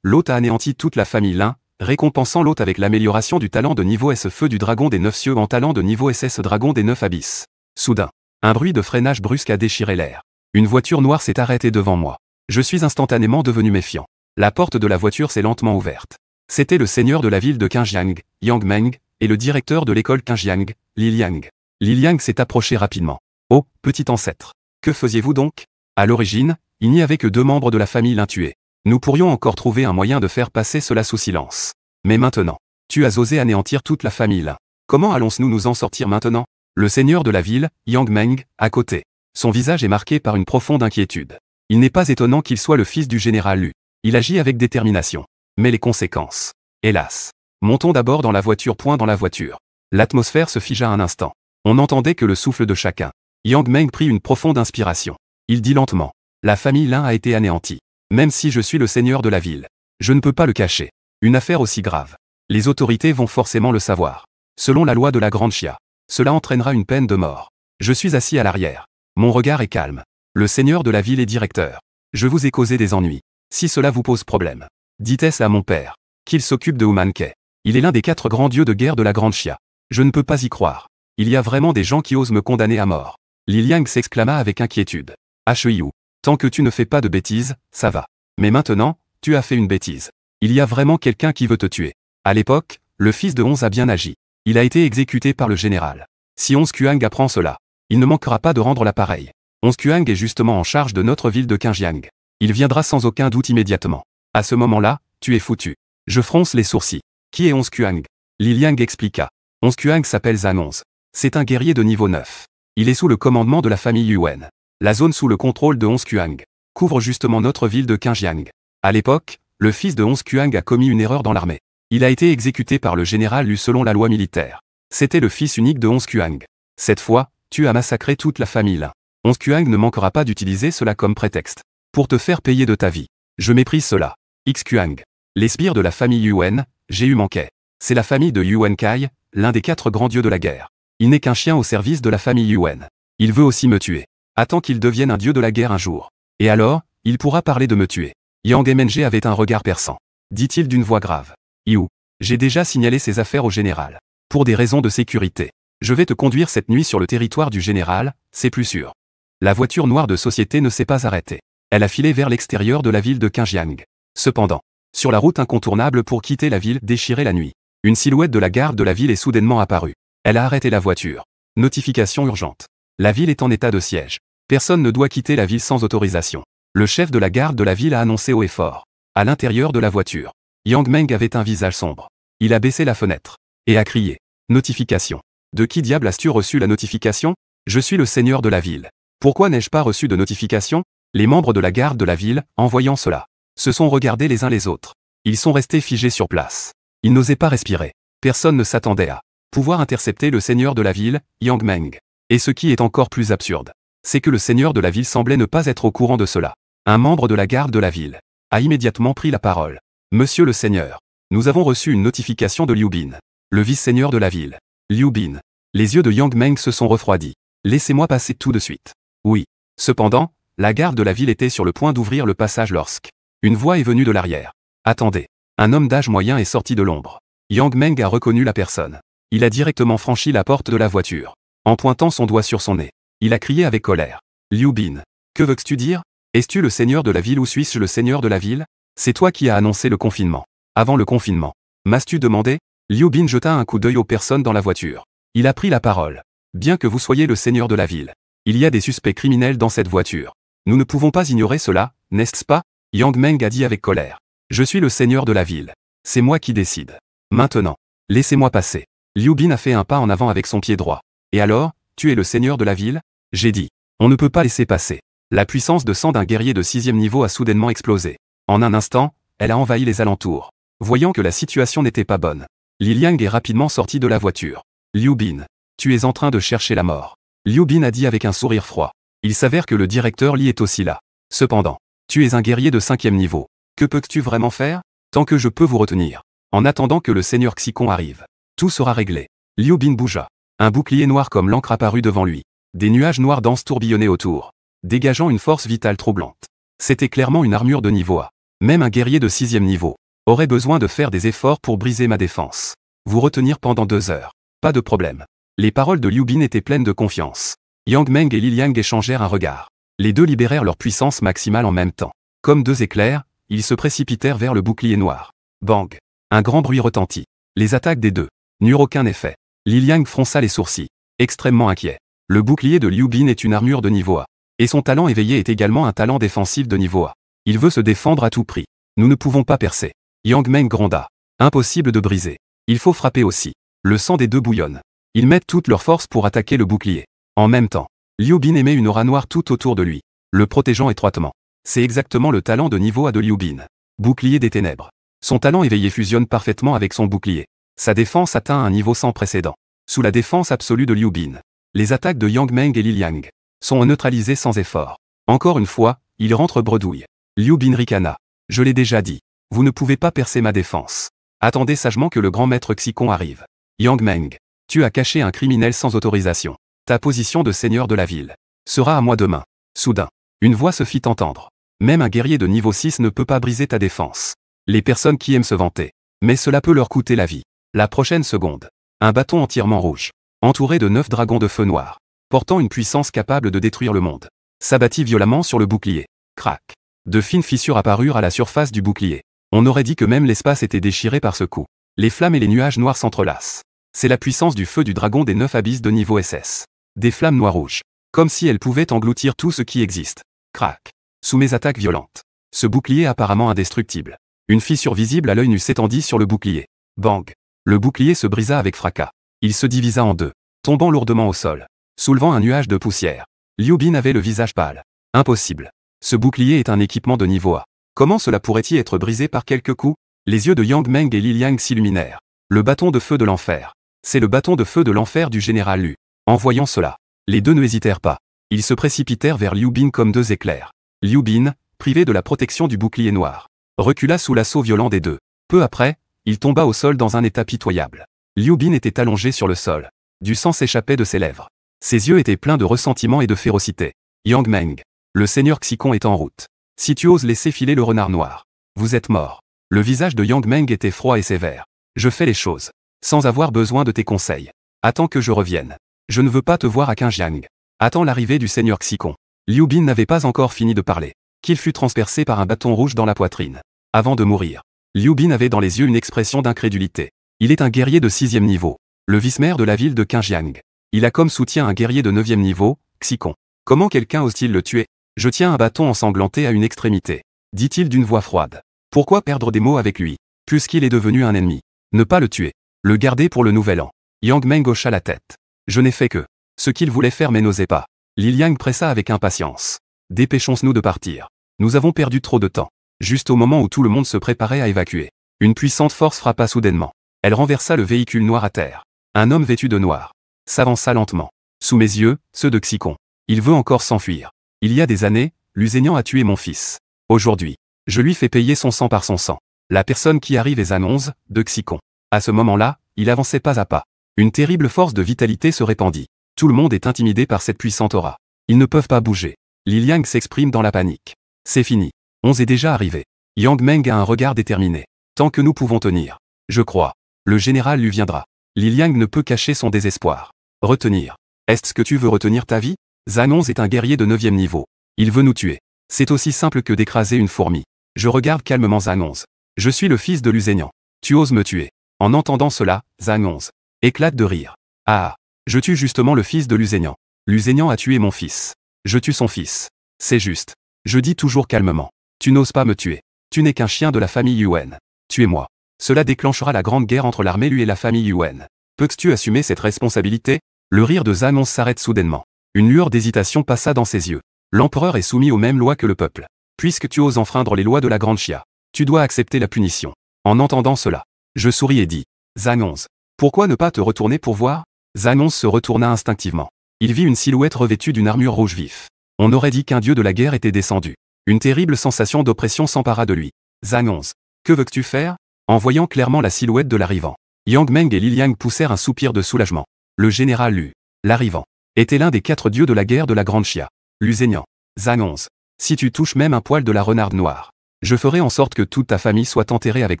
L'hôte a anéanti toute la famille Lin, récompensant l'hôte avec l'amélioration du talent de niveau S feu du dragon des 9 cieux en talent de niveau SS dragon des 9 abysses. Soudain, un bruit de freinage brusque a déchiré l'air. Une voiture noire s'est arrêtée devant moi. Je suis instantanément devenu méfiant. La porte de la voiture s'est lentement ouverte. C'était le seigneur de la ville de Qingjiang, Yang Meng, et le directeur de l'école Qingjiang, Li Liang. Li Liang s'est approché rapidement. Oh, petit ancêtre. Que faisiez-vous donc? À l'origine, il n'y avait que 2 membres de la famille Lin tués. Nous pourrions encore trouver un moyen de faire passer cela sous silence. Mais maintenant, tu as osé anéantir toute la famille Lin. Comment allons-nous nous en sortir maintenant? Le seigneur de la ville, Yang Meng, à côté. Son visage est marqué par une profonde inquiétude. Il n'est pas étonnant qu'il soit le fils du général Lu. Il agit avec détermination. Mais les conséquences. Hélas. Montons d'abord dans la voiture. Dans la voiture. L'atmosphère se figea un instant. On n'entendait que le souffle de chacun. Yang Meng prit une profonde inspiration. Il dit lentement. La famille Lin a été anéantie. Même si je suis le seigneur de la ville. Je ne peux pas le cacher. Une affaire aussi grave. Les autorités vont forcément le savoir. Selon la loi de la Grande Chia, cela entraînera une peine de mort. Je suis assis à l'arrière. Mon regard est calme. Le seigneur de la ville est directeur. Je vous ai causé des ennuis. Si cela vous pose problème, dites-ce à mon père. Qu'il s'occupe de Humankei. Il est l'un des 4 grands dieux de guerre de la Grande Chia. Je ne peux pas y croire. Il y a vraiment des gens qui osent me condamner à mort. Li Liang s'exclama avec inquiétude. Hu, tant que tu ne fais pas de bêtises, ça va. Mais maintenant, tu as fait une bêtise. Il y a vraiment quelqu'un qui veut te tuer. À l'époque, le fils de Onze a bien agi. Il a été exécuté par le général. Si Onze Kuang apprend cela, il ne manquera pas de rendre l'appareil. Onze Kuang est justement en charge de notre ville de Qingjiang. Il viendra sans aucun doute immédiatement. À ce moment-là, tu es foutu. Je fronce les sourcils. Qui est Onze Kuang? Li Liang expliqua. Onze Kuang s'appelle Zhang Onze. C'est un guerrier de niveau 9. Il est sous le commandement de la famille Yuan. La zone sous le contrôle de Onze Kuang couvre justement notre ville de Qingjiang. À l'époque, le fils de Onze Kuang a commis une erreur dans l'armée. Il a été exécuté par le général Lu selon la loi militaire. C'était le fils unique de Onze Kuang. Cette fois, tu as massacré toute la famille Lin. Onze Kuang ne manquera pas d'utiliser cela comme prétexte. Pour te faire payer de ta vie. Je méprise cela. X Kuang. Les sbires de la famille Yuan, j'ai eu manqué. C'est la famille de Yuan Kai, l'un des 4 grands dieux de la guerre. Il n'est qu'un chien au service de la famille Yuan. Il veut aussi me tuer. Attends qu'il devienne un dieu de la guerre un jour. Et alors, il pourra parler de me tuer. Yang Meng avait un regard perçant. Dit-il d'une voix grave. Yu, j'ai déjà signalé ces affaires au général. Pour des raisons de sécurité. Je vais te conduire cette nuit sur le territoire du général, c'est plus sûr. La voiture noire de société ne s'est pas arrêtée. Elle a filé vers l'extérieur de la ville de Qingjiang. Cependant, sur la route incontournable pour quitter la ville déchirée la nuit, une silhouette de la garde de la ville est soudainement apparue. Elle a arrêté la voiture. Notification urgente. La ville est en état de siège. Personne ne doit quitter la ville sans autorisation. Le chef de la garde de la ville a annoncé haut et fort. À l'intérieur de la voiture, Yang Meng avait un visage sombre. Il a baissé la fenêtre et a crié. Notification. De qui diable as-tu reçu la notification? Je suis le seigneur de la ville. Pourquoi n'ai-je pas reçu de notification? Les membres de la garde de la ville, en voyant cela, se sont regardés les uns les autres. Ils sont restés figés sur place. Ils n'osaient pas respirer. Personne ne s'attendait à pouvoir intercepter le seigneur de la ville, Yang Meng. Et ce qui est encore plus absurde, c'est que le seigneur de la ville semblait ne pas être au courant de cela. Un membre de la garde de la ville a immédiatement pris la parole. Monsieur le seigneur, nous avons reçu une notification de Liu Bin, le vice-seigneur de la ville. Liu Bin. Les yeux de Yang Meng se sont refroidis. Laissez-moi passer tout de suite. Oui. Cependant, la garde de la ville était sur le point d'ouvrir le passage lorsque une voix est venue de l'arrière. Attendez. Un homme d'âge moyen est sorti de l'ombre. Yang Meng a reconnu la personne. Il a directement franchi la porte de la voiture. En pointant son doigt sur son nez, il a crié avec colère. Liu Bin. Que veux-tu dire? Es-tu le seigneur de la ville ou suis-je le seigneur de la ville? C'est toi qui as annoncé le confinement. Avant le confinement. M'as-tu demandé? Liu Bin jeta un coup d'œil aux personnes dans la voiture. Il a pris la parole. Bien que vous soyez le seigneur de la ville, il y a des suspects criminels dans cette voiture. Nous ne pouvons pas ignorer cela, n'est-ce pas? Yang Meng a dit avec colère. Je suis le seigneur de la ville. C'est moi qui décide. Maintenant, laissez-moi passer. Liu Bin a fait un pas en avant avec son pied droit. Et alors, tu es le seigneur de la ville? J'ai dit. On ne peut pas laisser passer. La puissance de sang d'un guerrier de 6e niveau a soudainement explosé. En un instant, elle a envahi les alentours. Voyant que la situation n'était pas bonne, Li Liang est rapidement sorti de la voiture. Liu Bin, tu es en train de chercher la mort. Liu Bin a dit avec un sourire froid. Il s'avère que le directeur Li est aussi là. Cependant, Tu es un guerrier de 5e niveau. Que peux-tu vraiment faire? Tant que je peux vous retenir. En attendant que le seigneur Xicon arrive. Tout sera réglé. Liu Bin bougea. Un bouclier noir comme l'encre apparut devant lui. Des nuages noirs denses tourbillonnaient autour, dégageant une force vitale troublante. C'était clairement une armure de niveau A. Même un guerrier de 6e niveau aurait besoin de faire des efforts pour briser ma défense. Vous retenir pendant 2 heures. Pas de problème. Les paroles de Liu Bin étaient pleines de confiance. Yang Meng et Li Liang échangèrent un regard. Les deux libérèrent leur puissance maximale en même temps. Comme 2 éclairs, ils se précipitèrent vers le bouclier noir. Bang! Un grand bruit retentit. Les attaques des deux n'eurent aucun effet. Li Liang fronça les sourcils, extrêmement inquiet. Le bouclier de Liu Bin est une armure de niveau A. Et son talent éveillé est également un talent défensif de niveau A. Il veut se défendre à tout prix. Nous ne pouvons pas percer. Yang Meng gronda. Impossible de briser. Il faut frapper aussi. Le sang des deux bouillonne. Ils mettent toute leur force pour attaquer le bouclier. En même temps, Liu Bin émet une aura noire tout autour de lui, le protégeant étroitement. C'est exactement le talent de niveau A de Liu Bin. Bouclier des ténèbres. Son talent éveillé fusionne parfaitement avec son bouclier. Sa défense atteint un niveau sans précédent. Sous la défense absolue de Liu Bin, les attaques de Yang Meng et Li Liang sont neutralisées sans effort. Encore une fois, il rentre bredouille. Liu Bin ricana. Je l'ai déjà dit. Vous ne pouvez pas percer ma défense. Attendez sagement que le grand maître Xicon arrive. Yang Meng, tu as caché un criminel sans autorisation. Ta position de seigneur de la ville sera à moi demain. Soudain, une voix se fit entendre. Même un guerrier de niveau 6 ne peut pas briser ta défense. Les personnes qui aiment se vanter. Mais cela peut leur coûter la vie. La prochaine seconde, un bâton entièrement rouge, entouré de 9 dragons de feu noir, portant une puissance capable de détruire le monde, s'abattit violemment sur le bouclier. Crac. De fines fissures apparurent à la surface du bouclier. On aurait dit que même l'espace était déchiré par ce coup. Les flammes et les nuages noirs s'entrelacent. C'est la puissance du feu du dragon des 9 abysses de niveau SS. Des flammes noires rouges. Comme si elles pouvaient engloutir tout ce qui existe. Crac. Sous mes attaques violentes. Ce bouclier apparemment indestructible. Une fissure visible à l'œil nu s'étendit sur le bouclier. Bang. Le bouclier se brisa avec fracas. Il se divisa en deux, tombant lourdement au sol, soulevant un nuage de poussière. Liu Bin avait le visage pâle. Impossible. Ce bouclier est un équipement de niveau A. Comment cela pourrait-il être brisé par quelques coups? Les yeux de Yang Meng et Li Liang s'illuminèrent. Le bâton de feu de l'enfer. C'est le bâton de feu de l'enfer du général Lu. En voyant cela, les deux n'hésitèrent pas. Ils se précipitèrent vers Liu Bin comme 2 éclairs. Liu Bin, privé de la protection du bouclier noir, recula sous l'assaut violent des deux. Peu après, il tomba au sol dans un état pitoyable. Liu Bin était allongé sur le sol. Du sang s'échappait de ses lèvres. Ses yeux étaient pleins de ressentiment et de férocité. Yang Meng, le seigneur Xicon est en route. Si tu oses laisser filer le renard noir, vous êtes mort. Le visage de Yang Meng était froid et sévère. Je fais les choses, sans avoir besoin de tes conseils. Attends que je revienne. Je ne veux pas te voir à Qingjiang. Attends l'arrivée du seigneur Xicon. Liu Bin n'avait pas encore fini de parler, qu'il fut transpercé par un bâton rouge dans la poitrine. Avant de mourir, Liu Bin avait dans les yeux une expression d'incrédulité. Il est un guerrier de 6e niveau, le vice-maire de la ville de Qingjiang. Il a comme soutien un guerrier de 9e niveau, Xicon. Comment quelqu'un ose-t-il le tuer? Je tiens un bâton ensanglanté à une extrémité, dit-il d'une voix froide. Pourquoi perdre des mots avec lui, puisqu'il est devenu un ennemi? Ne pas le tuer. Le garder pour le nouvel an. Yang Meng hocha la tête. Je n'ai fait que ce qu'il voulait faire mais n'osait pas. Li Liang pressa avec impatience. Dépêchons-nous de partir. Nous avons perdu trop de temps. Juste au moment où tout le monde se préparait à évacuer, une puissante force frappa soudainement. Elle renversa le véhicule noir à terre. Un homme vêtu de noir s'avança lentement. Sous mes yeux, ceux de Xicon. Il veut encore s'enfuir. Il y a des années, Lusénian a tué mon fils. Aujourd'hui, je lui fais payer son sang par son sang. La personne qui arrive est Zanonze, de Xicon. À ce moment-là, il avançait pas à pas. Une terrible force de vitalité se répandit. Tout le monde est intimidé par cette puissante aura. Ils ne peuvent pas bouger. Li Liang s'exprime dans la panique. C'est fini. On est déjà arrivé. Yang Meng a un regard déterminé. Tant que nous pouvons tenir. Je crois. Le général lui viendra. Li Liang ne peut cacher son désespoir. Retenir. Est-ce que tu veux retenir ta vie? Zanonze est un guerrier de 9e niveau. Il veut nous tuer. C'est aussi simple que d'écraser une fourmi. Je regarde calmement Zanonze. Je suis le fils de Lusénian. Tu oses me tuer. En entendant cela, Zanonze éclate de rire. Ah, je tue justement le fils de Lusénian. Lusénian a tué mon fils. Je tue son fils. C'est juste. Je dis toujours calmement. Tu n'oses pas me tuer. Tu n'es qu'un chien de la famille Yuan. Tuez-moi. Cela déclenchera la grande guerre entre l'armée Lu et la famille Yuan. Peux-tu assumer cette responsabilité? Le rire de Zanonze s'arrête soudainement. Une lueur d'hésitation passa dans ses yeux. L'empereur est soumis aux mêmes lois que le peuple. Puisque tu oses enfreindre les lois de la grande Chia, tu dois accepter la punition. En entendant cela, je souris et dis. Zanonze. Pourquoi ne pas te retourner pour voir? Zanonze se retourna instinctivement. Il vit une silhouette revêtue d'une armure rouge vif. On aurait dit qu'un dieu de la guerre était descendu. Une terrible sensation d'oppression s'empara de lui. Zhang 11. Que veux-tu faire? En voyant clairement la silhouette de l'arrivant, Yang Meng et Li Liang poussèrent un soupir de soulagement. Le général Lu, l'arrivant, était l'un des 4 dieux de la guerre de la Grande Chia. Lu Zhenyan. Zhang 11. Si tu touches même un poil de la renarde noire, je ferai en sorte que toute ta famille soit enterrée avec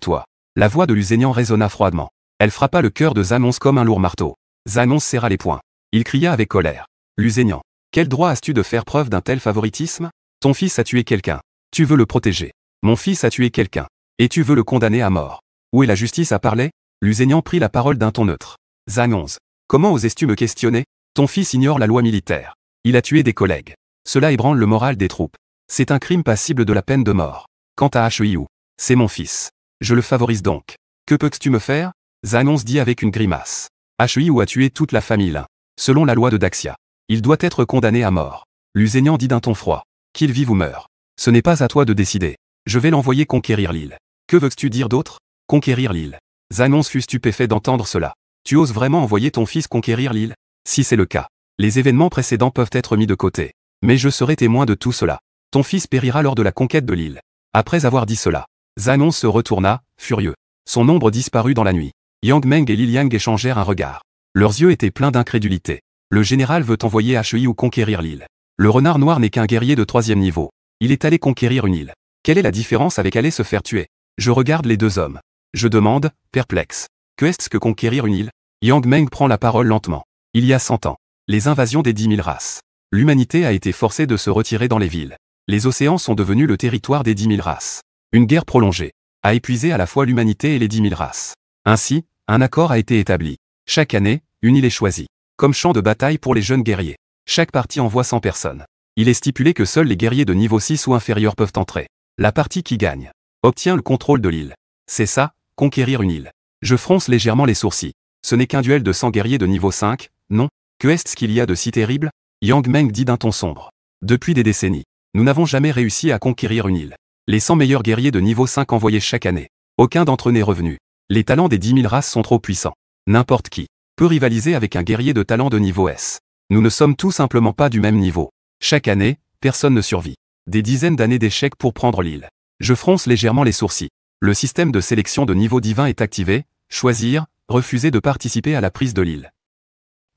toi. La voix de Lu Zhenyan résonna froidement. Elle frappa le cœur de Zhang 11 comme un lourd marteau. Zhang 11 serra les poings. Il cria avec colère. Lu Zhenyan. Quel droit as-tu de faire preuve d'un tel favoritisme? Ton fils a tué quelqu'un. Tu veux le protéger. Mon fils a tué quelqu'un. Et tu veux le condamner à mort. Où est la justice à parler? Lu Zhenyan prit la parole d'un ton neutre. Zhang 11. Comment osais-tu me questionner? Ton fils ignore la loi militaire. Il a tué des collègues. Cela ébranle le moral des troupes. C'est un crime passible de la peine de mort. Quant à Hiu, c'est mon fils. Je le favorise donc. Que peux-tu me faire? Zhang 11 dit avec une grimace. Hiu a tué toute la famille Lin. Selon la loi de Daxia, il doit être condamné à mort. Lu Zhenyan dit d'un ton froid. Qu'il vive ou meure. Ce n'est pas à toi de décider. Je vais l'envoyer conquérir l'île. Que veux-tu dire d'autre? Conquérir l'île. Zhang 11 fut stupéfait d'entendre cela. Tu oses vraiment envoyer ton fils conquérir l'île? Si c'est le cas, les événements précédents peuvent être mis de côté. Mais je serai témoin de tout cela. Ton fils périra lors de la conquête de l'île. Après avoir dit cela, Zhang 11 se retourna, furieux. Son ombre disparut dans la nuit. Yang Meng et Li Liang échangèrent un regard. Leurs yeux étaient pleins d'incrédulité. Le général veut envoyer Hiu conquérir l'île. Le renard noir n'est qu'un guerrier de 3e niveau. Il est allé conquérir une île. Quelle est la différence avec aller se faire tuer? Je regarde les deux hommes. Je demande, perplexe. Que est-ce que conquérir une île? Yang Meng prend la parole lentement. Il y a 100 ans, les invasions des 10 000 races. L'humanité a été forcée de se retirer dans les villes. Les océans sont devenus le territoire des 10 000 races. Une guerre prolongée a épuisé à la fois l'humanité et les 10 000 races. Ainsi, un accord a été établi. Chaque année, une île est choisie. Comme champ de bataille pour les jeunes guerriers. Chaque partie envoie 100 personnes. Il est stipulé que seuls les guerriers de niveau 6 ou inférieur peuvent entrer. La partie qui gagne obtient le contrôle de l'île. C'est ça, conquérir une île. Je fronce légèrement les sourcils. Ce n'est qu'un duel de 100 guerriers de niveau 5, non? Que est-ce qu'il y a de si terrible? Yang Meng dit d'un ton sombre. Depuis des décennies, nous n'avons jamais réussi à conquérir une île. Les 100 meilleurs guerriers de niveau 5 envoyés chaque année. Aucun d'entre eux n'est revenu. Les talents des 10 000 races sont trop puissants. N'importe qui peut rivaliser avec un guerrier de talent de niveau S. Nous ne sommes tout simplement pas du même niveau. Chaque année, personne ne survit. Des dizaines d'années d'échecs pour prendre l'île. Je fronce légèrement les sourcils. Le système de sélection de niveau divin est activé. Choisir, refuser de participer à la prise de l'île.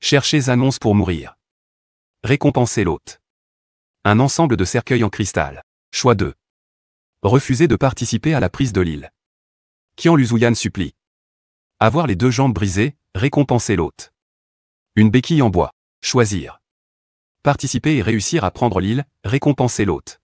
Cherchez annonce pour mourir. Récompenser l'hôte. Un ensemble de cercueils en cristal. Choix 2. Refuser de participer à la prise de l'île. Qian Luzuyan supplie. Avoir les 2 jambes brisées, récompenser l'hôte. Une béquille en bois. Choisir. Participer et réussir à prendre l'île, récompenser l'hôte.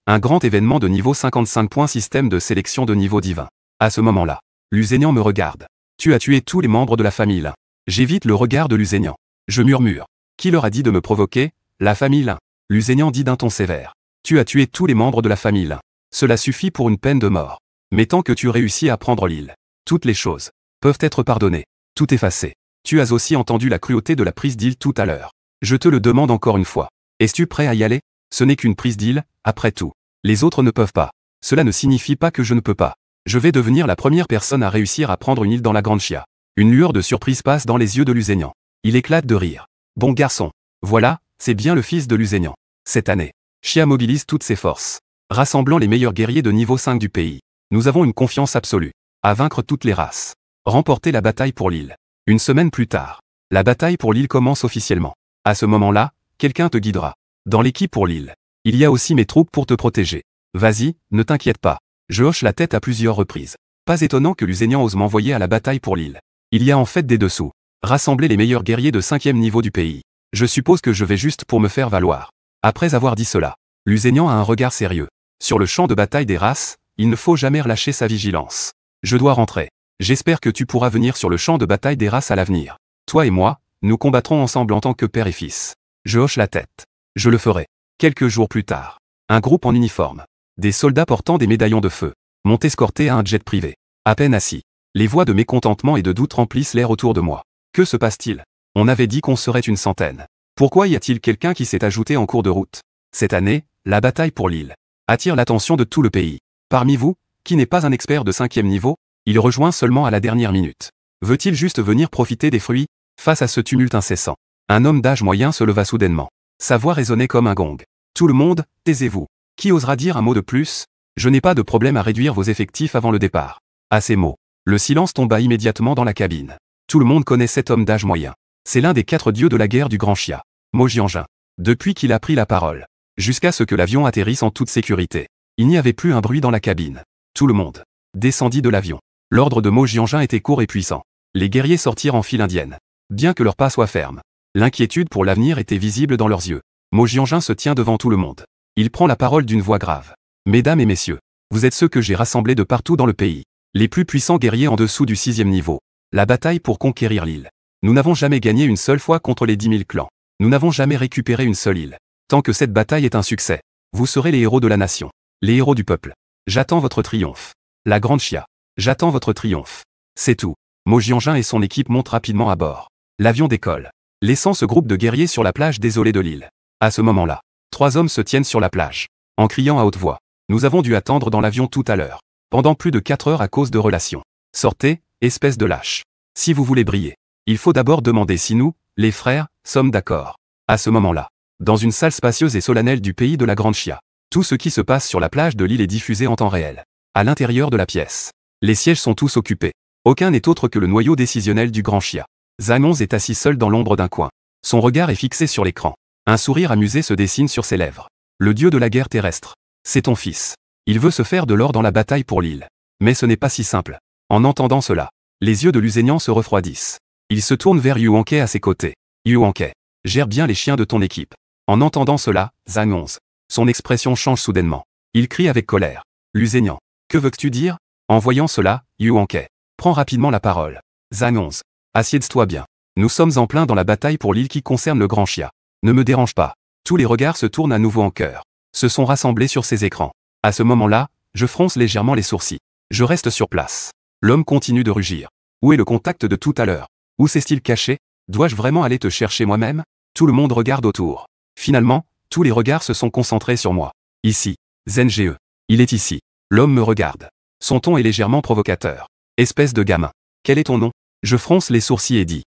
Un grand événement de niveau 55 points système de sélection de niveau divin. À ce moment-là, Lu Zhenyan me regarde. Tu as tué tous les membres de la famille Lin. J'évite le regard de Lu Zhenyan. Je murmure. Qui leur a dit de me provoquer? La famille Lin. Lu Zhenyan dit d'un ton sévère. Tu as tué tous les membres de la famille Lin. Cela suffit pour une peine de mort. Mais tant que tu réussis à prendre l'île, toutes les choses peuvent être pardonnées, tout effacé. Tu as aussi entendu la cruauté de la prise d'île tout à l'heure. Je te le demande encore une fois. Es-tu prêt à y aller? Ce n'est qu'une prise d'île, après tout. Les autres ne peuvent pas. Cela ne signifie pas que je ne peux pas. Je vais devenir la première personne à réussir à prendre une île dans la Grande Chia. Une lueur de surprise passe dans les yeux de Lu Zhenyan. Il éclate de rire. Bon garçon. Voilà, c'est bien le fils de Lu Zhenyan. Cette année, Chia mobilise toutes ses forces. Rassemblant les meilleurs guerriers de niveau 5 du pays. Nous avons une confiance absolue. À vaincre toutes les races. Remporter la bataille pour l'île. Une semaine plus tard, la bataille pour l'île commence officiellement. À ce moment-là, quelqu'un te guidera. Dans l'équipe pour l'île, il y a aussi mes troupes pour te protéger. Vas-y, ne t'inquiète pas. Je hoche la tête à plusieurs reprises. Pas étonnant que Lu Zhenyan ose m'envoyer à la bataille pour l'île. Il y a en fait des dessous. Rassembler les meilleurs guerriers de 5e niveau du pays. Je suppose que je vais juste pour me faire valoir. Après avoir dit cela, Lu Zhenyan a un regard sérieux. Sur le champ de bataille des races, il ne faut jamais relâcher sa vigilance. Je dois rentrer. J'espère que tu pourras venir sur le champ de bataille des races à l'avenir. Toi et moi, nous combattrons ensemble en tant que père et fils. Je hoche la tête. Je le ferai. Quelques jours plus tard, un groupe en uniforme, des soldats portant des médaillons de feu, m'ont escorté à un jet privé. À peine assis, les voix de mécontentement et de doute remplissent l'air autour de moi. Que se passe-t-il? On avait dit qu'on serait une centaine. Pourquoi y a-t-il quelqu'un qui s'est ajouté en cours de route? Cette année, la bataille pour l'île attire l'attention de tout le pays. Parmi vous, qui n'est pas un expert de 5e niveau, il rejoint seulement à la dernière minute. Veut-il juste venir profiter des fruits? Face à ce tumulte incessant, un homme d'âge moyen se leva soudainement. Sa voix résonnait comme un gong. Tout le monde, taisez-vous. Qui osera dire un mot de plus? Je n'ai pas de problème à réduire vos effectifs avant le départ. À ces mots, le silence tomba immédiatement dans la cabine. Tout le monde connaît cet homme d'âge moyen. C'est l'un des 4 dieux de la guerre du Grand Xia, Mo Jianjun. Depuis qu'il a pris la parole, jusqu'à ce que l'avion atterrisse en toute sécurité, il n'y avait plus un bruit dans la cabine. Tout le monde descendit de l'avion. L'ordre de Mo Jianjun était court et puissant. Les guerriers sortirent en file indienne. Bien que leurs pas soient fermes, l'inquiétude pour l'avenir était visible dans leurs yeux. Mo Jianjun se tient devant tout le monde. Il prend la parole d'une voix grave. Mesdames et messieurs, vous êtes ceux que j'ai rassemblés de partout dans le pays. Les plus puissants guerriers en dessous du 6e niveau. La bataille pour conquérir l'île. Nous n'avons jamais gagné une seule fois contre les 10 000 clans. Nous n'avons jamais récupéré une seule île. Tant que cette bataille est un succès, vous serez les héros de la nation. Les héros du peuple. J'attends votre triomphe. La Grande Xia. J'attends votre triomphe. C'est tout. Mo Jianjun et son équipe montent rapidement à bord. L'avion décolle, laissant ce groupe de guerriers sur la plage désolée de l'île. À ce moment-là, 3 hommes se tiennent sur la plage, en criant à haute voix. Nous avons dû attendre dans l'avion tout à l'heure, pendant plus de 4 heures à cause de relations. Sortez, espèce de lâche. Si vous voulez briller, il faut d'abord demander si nous, les frères, sommes d'accord. À ce moment-là, dans une salle spacieuse et solennelle du pays de la Grande Xia, tout ce qui se passe sur la plage de l'île est diffusé en temps réel. À l'intérieur de la pièce, les sièges sont tous occupés. Aucun n'est autre que le noyau décisionnel du Grand Xia. Zhang Onze est assis seul dans l'ombre d'un coin. Son regard est fixé sur l'écran. Un sourire amusé se dessine sur ses lèvres. Le dieu de la guerre terrestre. C'est ton fils. Il veut se faire de l'or dans la bataille pour l'île. Mais ce n'est pas si simple. En entendant cela, les yeux de Lusignan se refroidissent. Il se tourne vers Yu Hanke à ses côtés. Yu Hanke, gère bien les chiens de ton équipe. En entendant cela, Zhang Onze, son expression change soudainement. Il crie avec colère. Lusignan, que veux-tu dire? En voyant cela, Yu Hanke prend rapidement la parole. Zhang Onze, assieds-toi bien. Nous sommes en plein dans la bataille pour l'île qui concerne le Grand Xia. Ne me dérange pas. Tous les regards se tournent à nouveau en chœur. Se sont rassemblés sur ces écrans. À ce moment-là, je fronce légèrement les sourcils. Je reste sur place. L'homme continue de rugir. Où est le contact de tout à l'heure? Où s'est-il caché? Dois-je vraiment aller te chercher moi-même? Tout le monde regarde autour. Finalement, tous les regards se sont concentrés sur moi. Ici, Zenge. Il est ici. L'homme me regarde. Son ton est légèrement provocateur. Espèce de gamin. Quel est ton nom? Je fronce les sourcils et dis.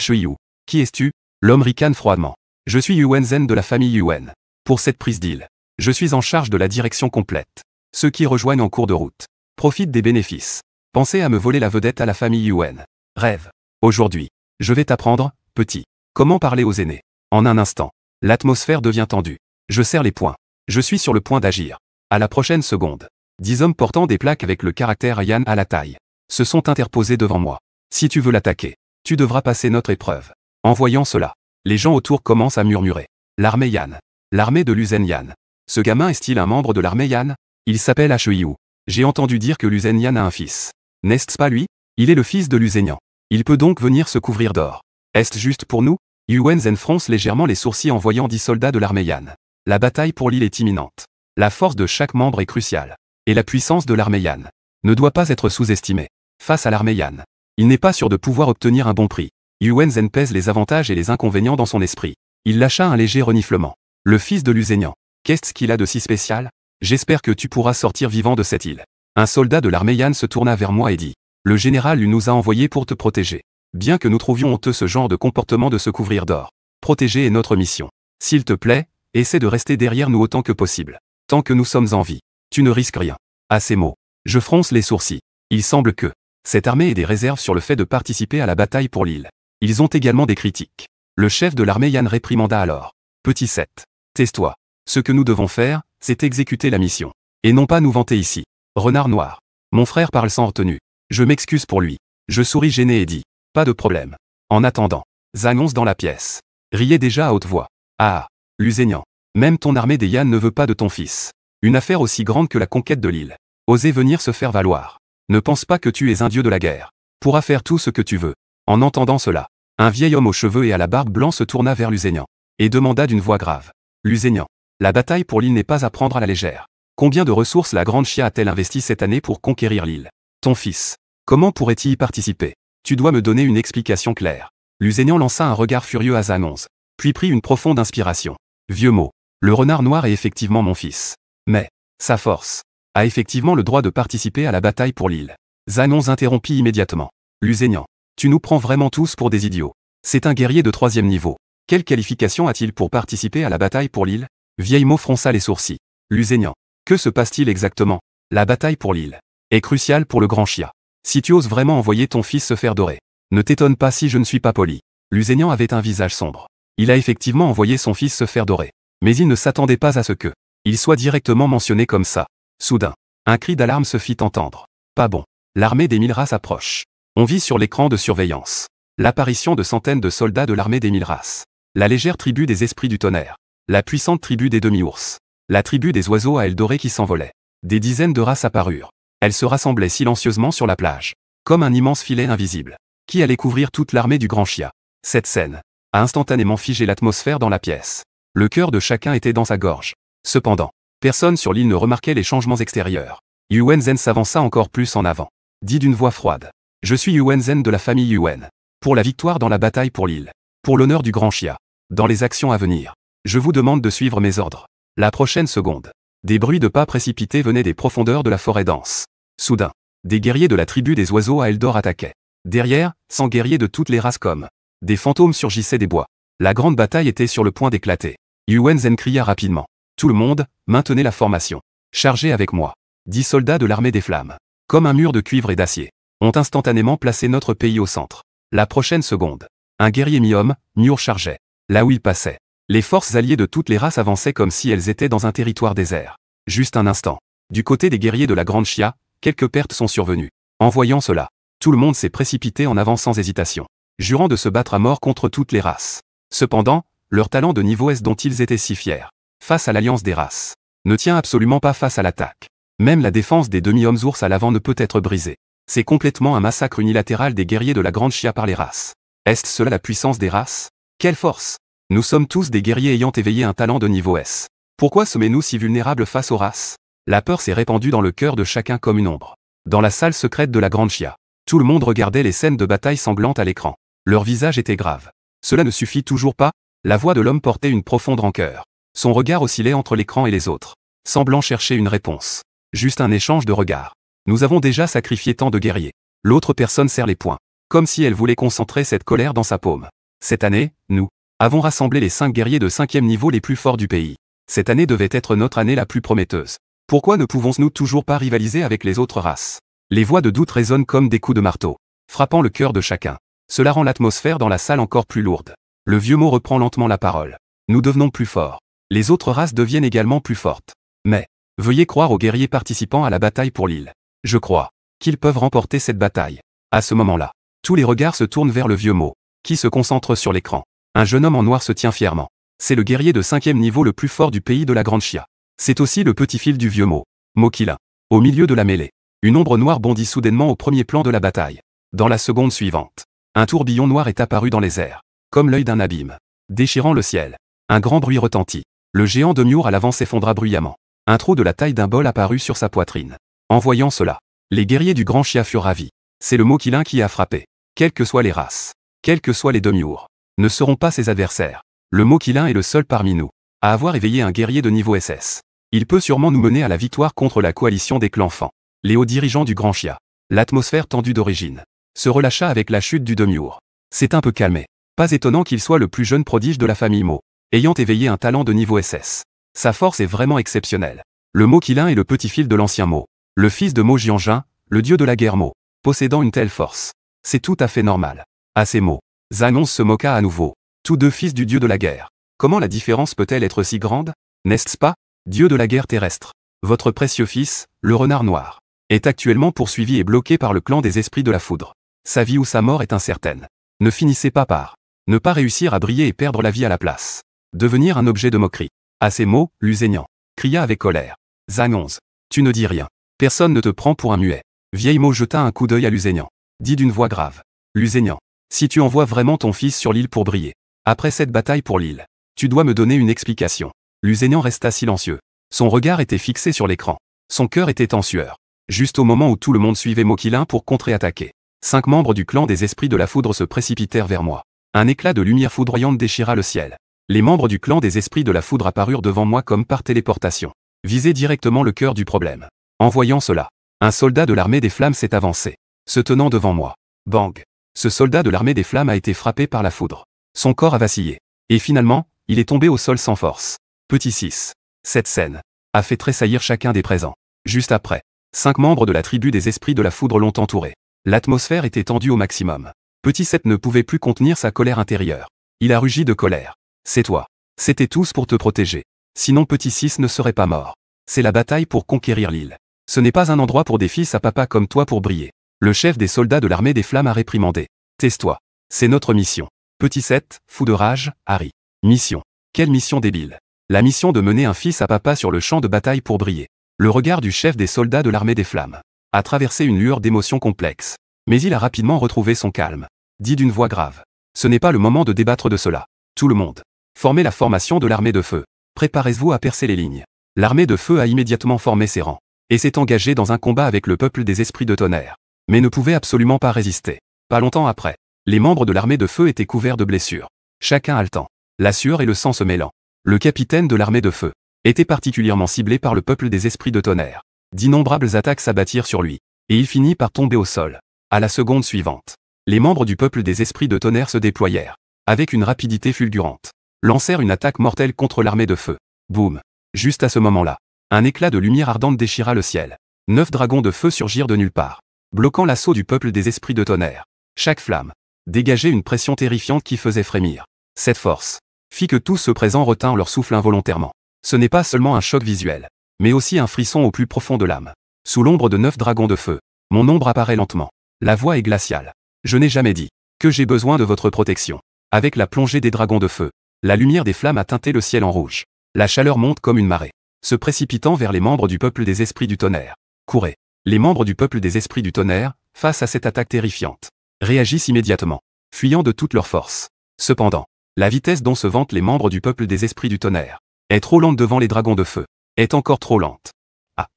Yu. Qui es-tu? L'homme ricane froidement. Je suis Yuan Zhen de la famille Yuan. Pour cette prise d'île, je suis en charge de la direction complète. Ceux qui rejoignent en cours de route profitent des bénéfices. Pensez à me voler la vedette à la famille Yuan. Rêve. Aujourd'hui, je vais t'apprendre, petit, comment parler aux aînés. En un instant, l'atmosphère devient tendue. Je serre les poings. Je suis sur le point d'agir. À la prochaine seconde, 10 hommes portant des plaques avec le caractère Yan à la taille se sont interposés devant moi. Si tu veux l'attaquer, tu devras passer notre épreuve. En voyant cela, les gens autour commencent à murmurer. L'armée Yan. L'armée de Luzen Yan. Ce gamin est-il un membre de l'armée Yan? Il s'appelle Yu. J'ai entendu dire que Luzen Yan a un fils. N'est-ce pas lui? Il est le fils de Lusignan. Il peut donc venir se couvrir d'or. Est-ce juste pour nous? Yuan Zhen fronce légèrement les sourcils en voyant 10 soldats de l'armée Yan. La bataille pour l'île est imminente. La force de chaque membre est cruciale. Et la puissance de l'armée Yan ne doit pas être sous-estimée. Face à l'armée Yan, il n'est pas sûr de pouvoir obtenir un bon prix. Yuan Zhen pèse les avantages et les inconvénients dans son esprit. Il lâcha un léger reniflement. Le fils de Lusignan. Qu'est-ce qu'il a de si spécial? J'espère que tu pourras sortir vivant de cette île. Un soldat de l'armée Yan se tourna vers moi et dit. Le général lui nous a envoyé pour te protéger. Bien que nous trouvions honteux ce genre de comportement de se couvrir d'or. Protéger est notre mission. S'il te plaît, essaie de rester derrière nous autant que possible. Tant que nous sommes en vie, tu ne risques rien. À ces mots, je fronce les sourcils. Il semble que cette armée ait des réserves sur le fait de participer à la bataille pour l'île. Ils ont également des critiques. Le chef de l'armée Yan réprimanda alors. Petit 7. Tais-toi. Ce que nous devons faire, c'est exécuter la mission. Et non pas nous vanter ici. Renard noir. Mon frère parle sans retenue. Je m'excuse pour lui. Je souris gêné et dis. Pas de problème. En attendant, Zhang Onze dans la pièce riait déjà à haute voix. Ah, Lusignan. Même ton armée des Yan ne veut pas de ton fils. Une affaire aussi grande que la conquête de l'île. Oser venir se faire valoir. Ne pense pas que tu es un dieu de la guerre. Pourras faire tout ce que tu veux. En entendant cela, un vieil homme aux cheveux et à la barbe blanc se tourna vers Lusignan et demanda d'une voix grave. Lusignan, la bataille pour l'île n'est pas à prendre à la légère. Combien de ressources la Grande Xia a-t-elle investi cette année pour conquérir l'île? Ton fils. Comment pourrait-il y participer? Tu dois me donner une explication claire. Lusignan lança un regard furieux à Zhang Onze, puis prit une profonde inspiration. Vieux mot. Le renard noir est effectivement mon fils. Mais, sa force a effectivement le droit de participer à la bataille pour l'île. Zhang Onze interrompit immédiatement. Lusignan, tu nous prends vraiment tous pour des idiots. C'est un guerrier de 3e niveau. Quelle qualification a-t-il pour participer à la bataille pour l'île? Vieil mot fronça les sourcils. Lusignan, Que se passe-t-il exactement? La bataille pour l'île est cruciale pour le grand Xia. Si tu oses vraiment envoyer ton fils se faire dorer, ne t'étonne pas si je ne suis pas poli. Lusignan avait un visage sombre. Il a effectivement envoyé son fils se faire dorer. Mais il ne s'attendait pas à ce que il soit directement mentionné comme ça. Soudain, un cri d'alarme se fit entendre. Pas bon. L'armée des 1000 races approche. On vit sur l'écran de surveillance l'apparition de centaines de soldats de l'armée des 1000 races. La légère tribu des esprits du tonnerre. La puissante tribu des demi-ours. La tribu des oiseaux à ailes dorées qui s'envolaient. Des dizaines de races apparurent. Elles se rassemblaient silencieusement sur la plage. Comme un immense filet invisible. Qui allait couvrir toute l'armée du grand Xia. Cette scène a instantanément figé l'atmosphère dans la pièce. Le cœur de chacun était dans sa gorge. Cependant, personne sur l'île ne remarquait les changements extérieurs. Yuan Zhen s'avança encore plus en avant. Dit d'une voix froide. Je suis Yuan Zhen de la famille Yuan. Pour la victoire dans la bataille pour l'île. Pour l'honneur du grand Xia. Dans les actions à venir. Je vous demande de suivre mes ordres. La prochaine seconde. Des bruits de pas précipités venaient des profondeurs de la forêt dense. Soudain, des guerriers de la tribu des oiseaux à Eldor attaquaient. Derrière, 100 guerriers de toutes les races comme des fantômes surgissaient des bois. La grande bataille était sur le point d'éclater. Yuan Zhen cria rapidement. Tout le monde, maintenez la formation. Chargez avec moi. 10 soldats de l'armée des flammes, comme un mur de cuivre et d'acier, ont instantanément placé notre pays au centre. La prochaine seconde, un guerrier mi-homme, mi-ours chargeait. Là où il passait, les forces alliées de toutes les races avançaient comme si elles étaient dans un territoire désert. Juste un instant. Du côté des guerriers de la Grande Xia, quelques pertes sont survenues. En voyant cela, tout le monde s'est précipité en avant sans hésitation, jurant de se battre à mort contre toutes les races. Cependant, leur talent de niveau S dont ils étaient si fiers, face à l'alliance des races, ne tient absolument pas face à l'attaque. Même la défense des demi-hommes ours à l'avant ne peut être brisée. C'est complètement un massacre unilatéral des guerriers de la Grande Xia par les races. Est-ce cela la puissance des races? Quelle force! Nous sommes tous des guerriers ayant éveillé un talent de niveau S. Pourquoi sommes-nous si vulnérables face aux races? La peur s'est répandue dans le cœur de chacun comme une ombre. Dans la salle secrète de la Grande Xia, tout le monde regardait les scènes de bataille sanglantes à l'écran. Leur visage était grave. Cela ne suffit toujours pas? La voix de l'homme portait une profonde rancœur. Son regard oscillait entre l'écran et les autres, semblant chercher une réponse. Juste un échange de regards. Nous avons déjà sacrifié tant de guerriers. L'autre personne serre les poings, comme si elle voulait concentrer cette colère dans sa paume. Cette année, nous avons rassemblé les 5 guerriers de 5e niveau les plus forts du pays. Cette année devait être notre année la plus prometteuse. Pourquoi ne pouvons-nous toujours pas rivaliser avec les autres races? Les voix de doute résonnent comme des coups de marteau, frappant le cœur de chacun. Cela rend l'atmosphère dans la salle encore plus lourde. Le vieux mot reprend lentement la parole. Nous devenons plus forts. Les autres races deviennent également plus fortes. Mais, veuillez croire aux guerriers participant à la bataille pour l'île. Je crois qu'ils peuvent remporter cette bataille. À ce moment-là, tous les regards se tournent vers le vieux mot, qui se concentre sur l'écran. Un jeune homme en noir se tient fièrement. C'est le guerrier de 5e niveau le plus fort du pays de la Grande Xia. C'est aussi le petit-fils du vieux mot, Mokilin. Au milieu de la mêlée, une ombre noire bondit soudainement au premier plan de la bataille. Dans la seconde suivante, un tourbillon noir est apparu dans les airs, comme l'œil d'un abîme, déchirant le ciel. Un grand bruit retentit. Le géant de Miur à l'avant s'effondra bruyamment. Un trou de la taille d'un bol apparut sur sa poitrine. En voyant cela, les guerriers du Grand Xia furent ravis. C'est le Mokilin qui a frappé. Quelles que soient les races, quels que soient les demi-ours, ne seront pas ses adversaires. Le Mokilin est le seul parmi nous à avoir éveillé un guerrier de niveau SS. Il peut sûrement nous mener à la victoire contre la coalition des clans Fan. Les hauts dirigeants du Grand Xia, l'atmosphère tendue d'origine, se relâcha avec la chute du demi-ours. C'est un peu calmé. Pas étonnant qu'il soit le plus jeune prodige de la famille Mo, ayant éveillé un talent de niveau SS. Sa force est vraiment exceptionnelle. Le Mokilin est le petit-fils de l'ancien Mo, le fils de Mo Jianjin, le dieu de la guerre Mo, possédant une telle force. C'est tout à fait normal. À ces mots, Zhang se moqua à nouveau. Tous deux fils du dieu de la guerre. Comment la différence peut-elle être si grande? N'est-ce pas, dieu de la guerre terrestre? Votre précieux fils, le renard noir, est actuellement poursuivi et bloqué par le clan des esprits de la foudre. Sa vie ou sa mort est incertaine. Ne finissez pas par ne pas réussir à briller et perdre la vie à la place. Devenir un objet de moquerie. À ces mots, Lusignan cria avec colère. Zhang, tu ne dis rien. Personne ne te prend pour un muet. Vieille Mo jeta un coup d'œil à Lusignan. Dit d'une voix grave. Lusignan, si tu envoies vraiment ton fils sur l'île pour briller, après cette bataille pour l'île, tu dois me donner une explication. Lusignan resta silencieux. Son regard était fixé sur l'écran. Son cœur était en sueur. Juste au moment où tout le monde suivait Mokilin pour contre-attaquer, 5 membres du clan des esprits de la foudre se précipitèrent vers moi. Un éclat de lumière foudroyante déchira le ciel. Les membres du clan des esprits de la foudre apparurent devant moi comme par téléportation. Visaient directement le cœur du problème. En voyant cela, un soldat de l'armée des flammes s'est avancé, se tenant devant moi. Bang! Ce soldat de l'armée des flammes a été frappé par la foudre. Son corps a vacillé. Et finalement, il est tombé au sol sans force. Petit 6. Cette scène a fait tressaillir chacun des présents. Juste après, 5 membres de la tribu des esprits de la foudre l'ont entouré. L'atmosphère était tendue au maximum. Petit 7 ne pouvait plus contenir sa colère intérieure. Il a rugi de colère. C'est toi. C'était tous pour te protéger. Sinon Petit 6 ne serait pas mort. C'est la bataille pour conquérir l'île. Ce n'est pas un endroit pour des fils à papa comme toi pour briller. Le chef des soldats de l'armée des flammes a réprimandé. Tais-toi. C'est notre mission. Petit 7, fou de rage, Harry. Mission. Quelle mission débile. La mission de mener un fils à papa sur le champ de bataille pour briller. Le regard du chef des soldats de l'armée des flammes a traversé une lueur d'émotions complexes. Mais il a rapidement retrouvé son calme. Dit d'une voix grave. Ce n'est pas le moment de débattre de cela. Tout le monde. Formez la formation de l'armée de feu. Préparez-vous à percer les lignes. L'armée de feu a immédiatement formé ses rangs. Et s'est engagée dans un combat avec le peuple des esprits de tonnerre. Mais ne pouvait absolument pas résister. Pas longtemps après, les membres de l'armée de feu étaient couverts de blessures. Chacun haletant. La sueur et le sang se mêlant. Le capitaine de l'armée de feu était particulièrement ciblé par le peuple des esprits de tonnerre. D'innombrables attaques s'abattirent sur lui. Et il finit par tomber au sol. À la seconde suivante, les membres du peuple des esprits de tonnerre se déployèrent. Avec une rapidité fulgurante. Lancèrent une attaque mortelle contre l'armée de feu. Boum. Juste à ce moment-là, un éclat de lumière ardente déchira le ciel. 9 dragons de feu surgirent de nulle part, bloquant l'assaut du peuple des esprits de tonnerre. Chaque flamme dégageait une pression terrifiante qui faisait frémir. Cette force fit que tous ceux présents retinrent leur souffle involontairement. Ce n'est pas seulement un choc visuel, mais aussi un frisson au plus profond de l'âme. Sous l'ombre de 9 dragons de feu, mon ombre apparaît lentement. La voix est glaciale. Je n'ai jamais dit que j'ai besoin de votre protection. Avec la plongée des dragons de feu, la lumière des flammes a teinté le ciel en rouge. La chaleur monte comme une marée, se précipitant vers les membres du peuple des esprits du tonnerre. Courez. Les membres du peuple des esprits du tonnerre, face à cette attaque terrifiante, réagissent immédiatement, fuyant de toute leur force. Cependant, la vitesse dont se vantent les membres du peuple des esprits du tonnerre est trop lente devant les dragons de feu. Est encore trop lente. Ah.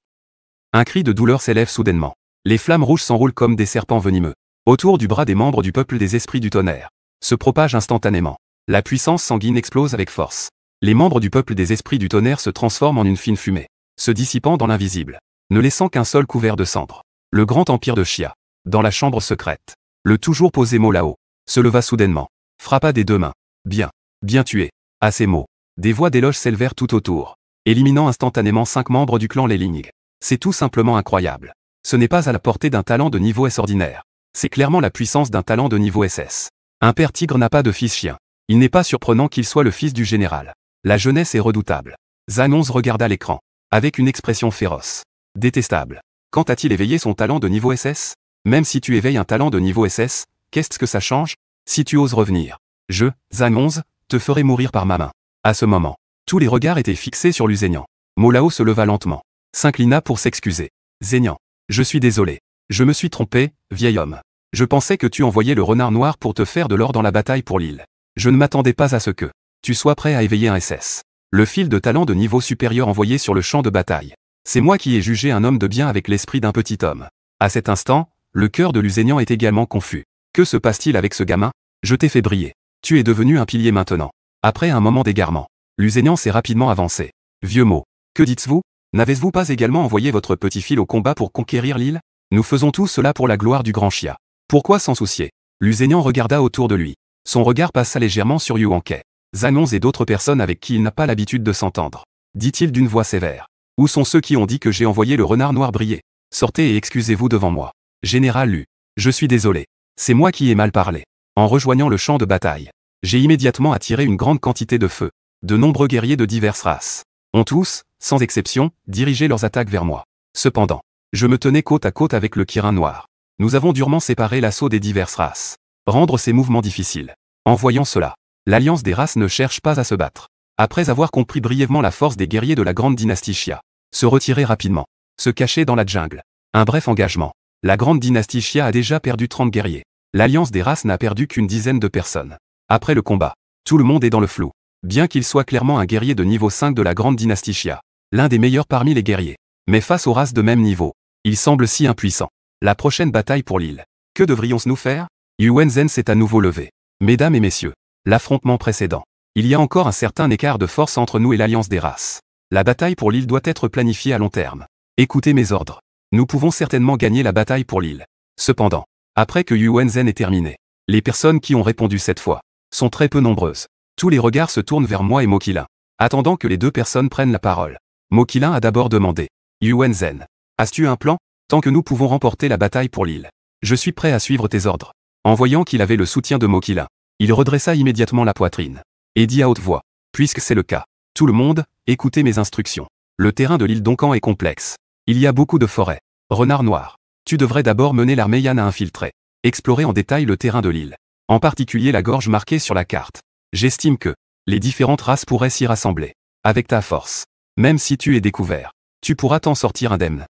Un cri de douleur s'élève soudainement. Les flammes rouges s'enroulent comme des serpents venimeux autour du bras des membres du peuple des esprits du tonnerre. Se propage instantanément. La puissance sanguine explose avec force. Les membres du peuple des esprits du tonnerre se transforment en une fine fumée, se dissipant dans l'invisible, ne laissant qu'un sol couvert de cendres. Le grand empire de Chia, dans la chambre secrète, le toujours posé Molao, se leva soudainement, frappa des 2 mains. Bien, bien tué. À ces mots, des voix d'éloge s'élevèrent tout autour, éliminant instantanément 5 membres du clan Leling. C'est tout simplement incroyable. Ce n'est pas à la portée d'un talent de niveau S ordinaire. C'est clairement la puissance d'un talent de niveau SS. Un père tigre n'a pas de fils chien. Il n'est pas surprenant qu'il soit le fils du général. La jeunesse est redoutable. Zhang 11 regarda l'écran, avec une expression féroce. Détestable. Quand a-t-il éveillé son talent de niveau SS? Même si tu éveilles un talent de niveau SS, qu'est-ce que ça change? Si tu oses revenir, je, Zhang 11, te ferai mourir par ma main. À ce moment, tous les regards étaient fixés sur Lu-Zhénian. Molao se leva lentement, s'inclina pour s'excuser. Zhénian, je suis désolé. Je me suis trompé, vieil homme. Je pensais que tu envoyais le renard noir pour te faire de l'or dans la bataille pour l'île. Je ne m'attendais pas à ce que tu sois prêt à éveiller un SS. Le fil de talent de niveau supérieur envoyé sur le champ de bataille. C'est moi qui ai jugé un homme de bien avec l'esprit d'un petit homme. À cet instant, le cœur de Lu-Zhénian est également confus. Que se passe-t-il avec ce gamin? Je t'ai fait briller. Tu es devenu un pilier maintenant. Après un moment d'égarement, Lu-Zhénian s'est rapidement avancé. Vieux mot. Que dites-vous? N'avez-vous pas également envoyé votre petit fil au combat pour conquérir l'île? Nous faisons tout cela pour la gloire du grand Chia. Pourquoi s'en soucier? Lu-Zhénian regarda autour de lui. Son regard passa légèrement sur Yuan Ke, Zhang 11 et d'autres personnes avec qui il n'a pas l'habitude de s'entendre. Dit-il d'une voix sévère. Où sont ceux qui ont dit que j'ai envoyé le renard noir briller? Sortez et excusez-vous devant moi. Général Lu. Je suis désolé. C'est moi qui ai mal parlé. En rejoignant le champ de bataille, j'ai immédiatement attiré une grande quantité de feu. De nombreux guerriers de diverses races ont tous, sans exception, dirigé leurs attaques vers moi. Cependant, je me tenais côte à côte avec le Kirin noir. Nous avons durement séparé l'assaut des diverses races. Rendre ces mouvements difficiles. En voyant cela, l'alliance des races ne cherche pas à se battre. Après avoir compris brièvement la force des guerriers de la grande dynastie Chia, se retirer rapidement, se cacher dans la jungle. Un bref engagement. La grande dynastie Chia a déjà perdu 30 guerriers. L'alliance des races n'a perdu qu'une dizaine de personnes. Après le combat, tout le monde est dans le flou. Bien qu'il soit clairement un guerrier de niveau 5 de la grande dynastie Chia, l'un des meilleurs parmi les guerriers. Mais face aux races de même niveau, il semble si impuissant. La prochaine bataille pour l'île. Que devrions-nous faire? Yuan Zhen s'est à nouveau levé. Mesdames et messieurs, l'affrontement précédent. Il y a encore un certain écart de force entre nous et l'alliance des races. La bataille pour l'île doit être planifiée à long terme. Écoutez mes ordres. Nous pouvons certainement gagner la bataille pour l'île. Cependant, après que Yuan Zhen est terminé, les personnes qui ont répondu cette fois sont très peu nombreuses. Tous les regards se tournent vers moi et Mokilin, attendant que les 2 personnes prennent la parole. Mokilin a d'abord demandé. Yuen Zhen. As-tu un plan? Tant que nous pouvons remporter la bataille pour l'île. Je suis prêt à suivre tes ordres. En voyant qu'il avait le soutien de Mokilin, il redressa immédiatement la poitrine. Et dit à haute voix. Puisque c'est le cas. Tout le monde, écoutez mes instructions. Le terrain de l'île Donkan est complexe. Il y a beaucoup de forêts. Renard noir. Tu devrais d'abord mener l'armée Yan à infiltrer. Explorer en détail le terrain de l'île. En particulier la gorge marquée sur la carte. J'estime que les différentes races pourraient s'y rassembler. Avec ta force. Même si tu es découvert, tu pourras t'en sortir indemne.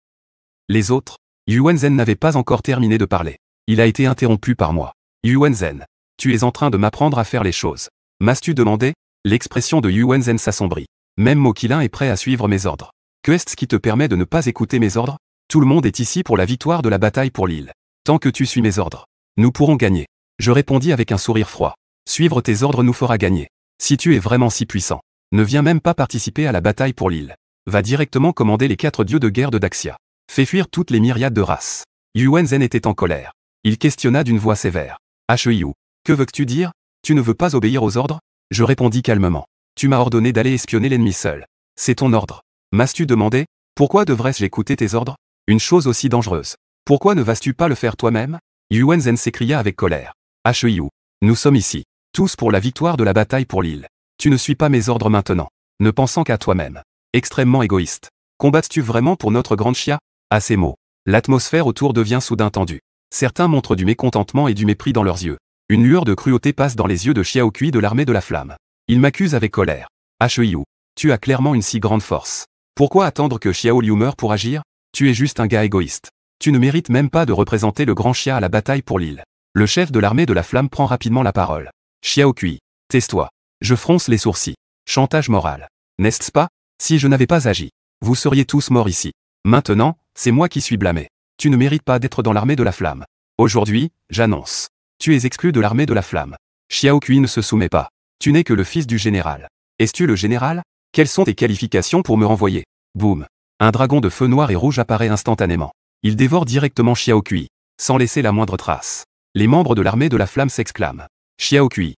Les autres, Yuen Zhen n'avait pas encore terminé de parler. Il a été interrompu par moi. Yuen Zhen, tu es en train de m'apprendre à faire les choses. M'as-tu demandé? L'expression de Yuen Zhen s'assombrit. Même Mokilin est prêt à suivre mes ordres. Que est-ce qui te permet de ne pas écouter mes ordres? Tout le monde est ici pour la victoire de la bataille pour l'île. Tant que tu suis mes ordres, nous pourrons gagner. Je répondis avec un sourire froid. Suivre tes ordres nous fera gagner. Si tu es vraiment si puissant, ne viens même pas participer à la bataille pour l'île. Va directement commander les 4 dieux de guerre de Daxia. Fais fuir toutes les myriades de races. Yuen Zhen était en colère. Il questionna d'une voix sévère. Hu, que veux-tu dire? Tu ne veux pas obéir aux ordres? Je répondis calmement. Tu m'as ordonné d'aller espionner l'ennemi seul. C'est ton ordre. M'as-tu demandé? Pourquoi devrais-je écouter tes ordres? Une chose aussi dangereuse. Pourquoi ne vas-tu pas le faire toi-même? Yuen Zhen s'écria avec colère. Hu, nous sommes ici. Tous pour la victoire de la bataille pour l'île. Tu ne suis pas mes ordres maintenant. Ne pensant qu'à toi-même. Extrêmement égoïste. Combattes-tu vraiment pour notre grande Xia? À ces mots, l'atmosphère autour devient soudain tendue. Certains montrent du mécontentement et du mépris dans leurs yeux. Une lueur de cruauté passe dans les yeux de Xiao Kui de l'armée de la flamme. Il m'accuse avec colère. Hu, tu as clairement une si grande force. Pourquoi attendre que Xiao Liu meure pour agir? Tu es juste un gars égoïste. Tu ne mérites même pas de représenter le grand Xia à la bataille pour l'île. Le chef de l'armée de la flamme prend rapidement la parole. Xiao Kui, tais-toi. Je fronce les sourcils. Chantage moral. N'est-ce pas? Si je n'avais pas agi, vous seriez tous morts ici. Maintenant, c'est moi qui suis blâmé. Tu ne mérites pas d'être dans l'armée de la flamme. Aujourd'hui, j'annonce. Tu es exclu de l'armée de la flamme. Xiao Kui ne se soumet pas. Tu n'es que le fils du général. Es-tu le général? Quelles sont tes qualifications pour me renvoyer? Boum. Un dragon de feu noir et rouge apparaît instantanément. Il dévore directement Xiao Kui, sans laisser la moindre trace. Les membres de l'armée de la flamme s'exclament. Xiao Kui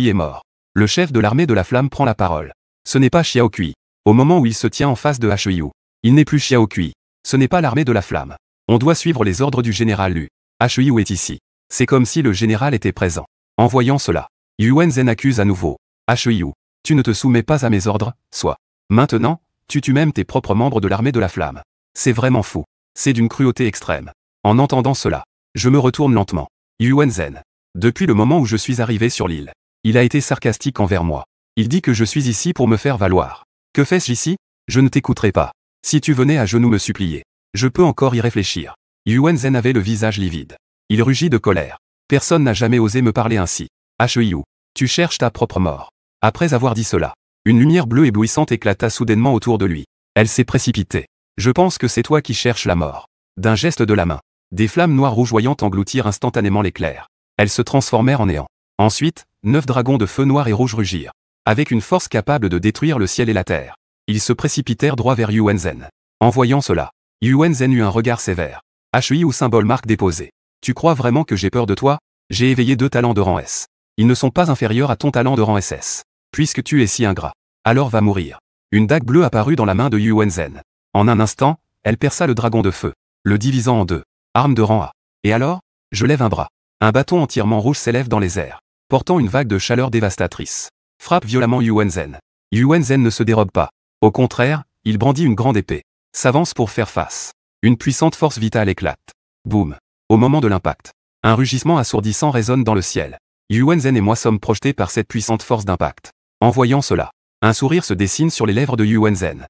est mort. Le chef de l'armée de la flamme prend la parole. Ce n'est pas Xiao Kui. Au moment où il se tient en face de Hu, il n'est plus Xiao Kui. Ce n'est pas l'armée de la flamme. On doit suivre les ordres du général Lu. Hu est ici. C'est comme si le général était présent. En voyant cela, Yuen Zhen accuse à nouveau. Hu, tu ne te soumets pas à mes ordres, soit. Maintenant, tu tues même tes propres membres de l'armée de la flamme. C'est vraiment fou. C'est d'une cruauté extrême. En entendant cela, je me retourne lentement. Yuen Zhen. Depuis le moment où je suis arrivé sur l'île, il a été sarcastique envers moi. Il dit que je suis ici pour me faire valoir. Que fais-je ici? Je ne t'écouterai pas. Si tu venais à genoux me supplier, je peux encore y réfléchir. Yuen Zhen avait le visage livide. Il rugit de colère. Personne n'a jamais osé me parler ainsi. Hu, tu cherches ta propre mort. Après avoir dit cela, une lumière bleue éblouissante éclata soudainement autour de lui. Elle s'est précipitée. Je pense que c'est toi qui cherches la mort. D'un geste de la main, des flammes noires rougeoyantes engloutirent instantanément l'éclair. Elles se transformèrent en néant. Ensuite, 9 dragons de feu noir et rouge rugirent. Avec une force capable de détruire le ciel et la terre, ils se précipitèrent droit vers Yuen Zhen. En voyant cela, Yuen Zhen eut un regard sévère. Hu symbole marque déposée. Tu crois vraiment que j'ai peur de toi? J'ai éveillé 2 talents de rang S. Ils ne sont pas inférieurs à ton talent de rang SS. Puisque tu es si ingrat, alors va mourir. Une dague bleue apparut dans la main de Yuen Zhen. En un instant, elle perça le dragon de feu, le divisant en 2. Arme de rang A. Et alors? Je lève un bras. Un bâton entièrement rouge s'élève dans les airs, portant une vague de chaleur dévastatrice. Frappe violemment Yuen Zhen. Yuen Zhen ne se dérobe pas. Au contraire, il brandit une grande épée. S'avance pour faire face. Une puissante force vitale éclate. Boum. Au moment de l'impact, un rugissement assourdissant résonne dans le ciel. Yuen Zhen et moi sommes projetés par cette puissante force d'impact. En voyant cela, un sourire se dessine sur les lèvres de Yuen Zhen.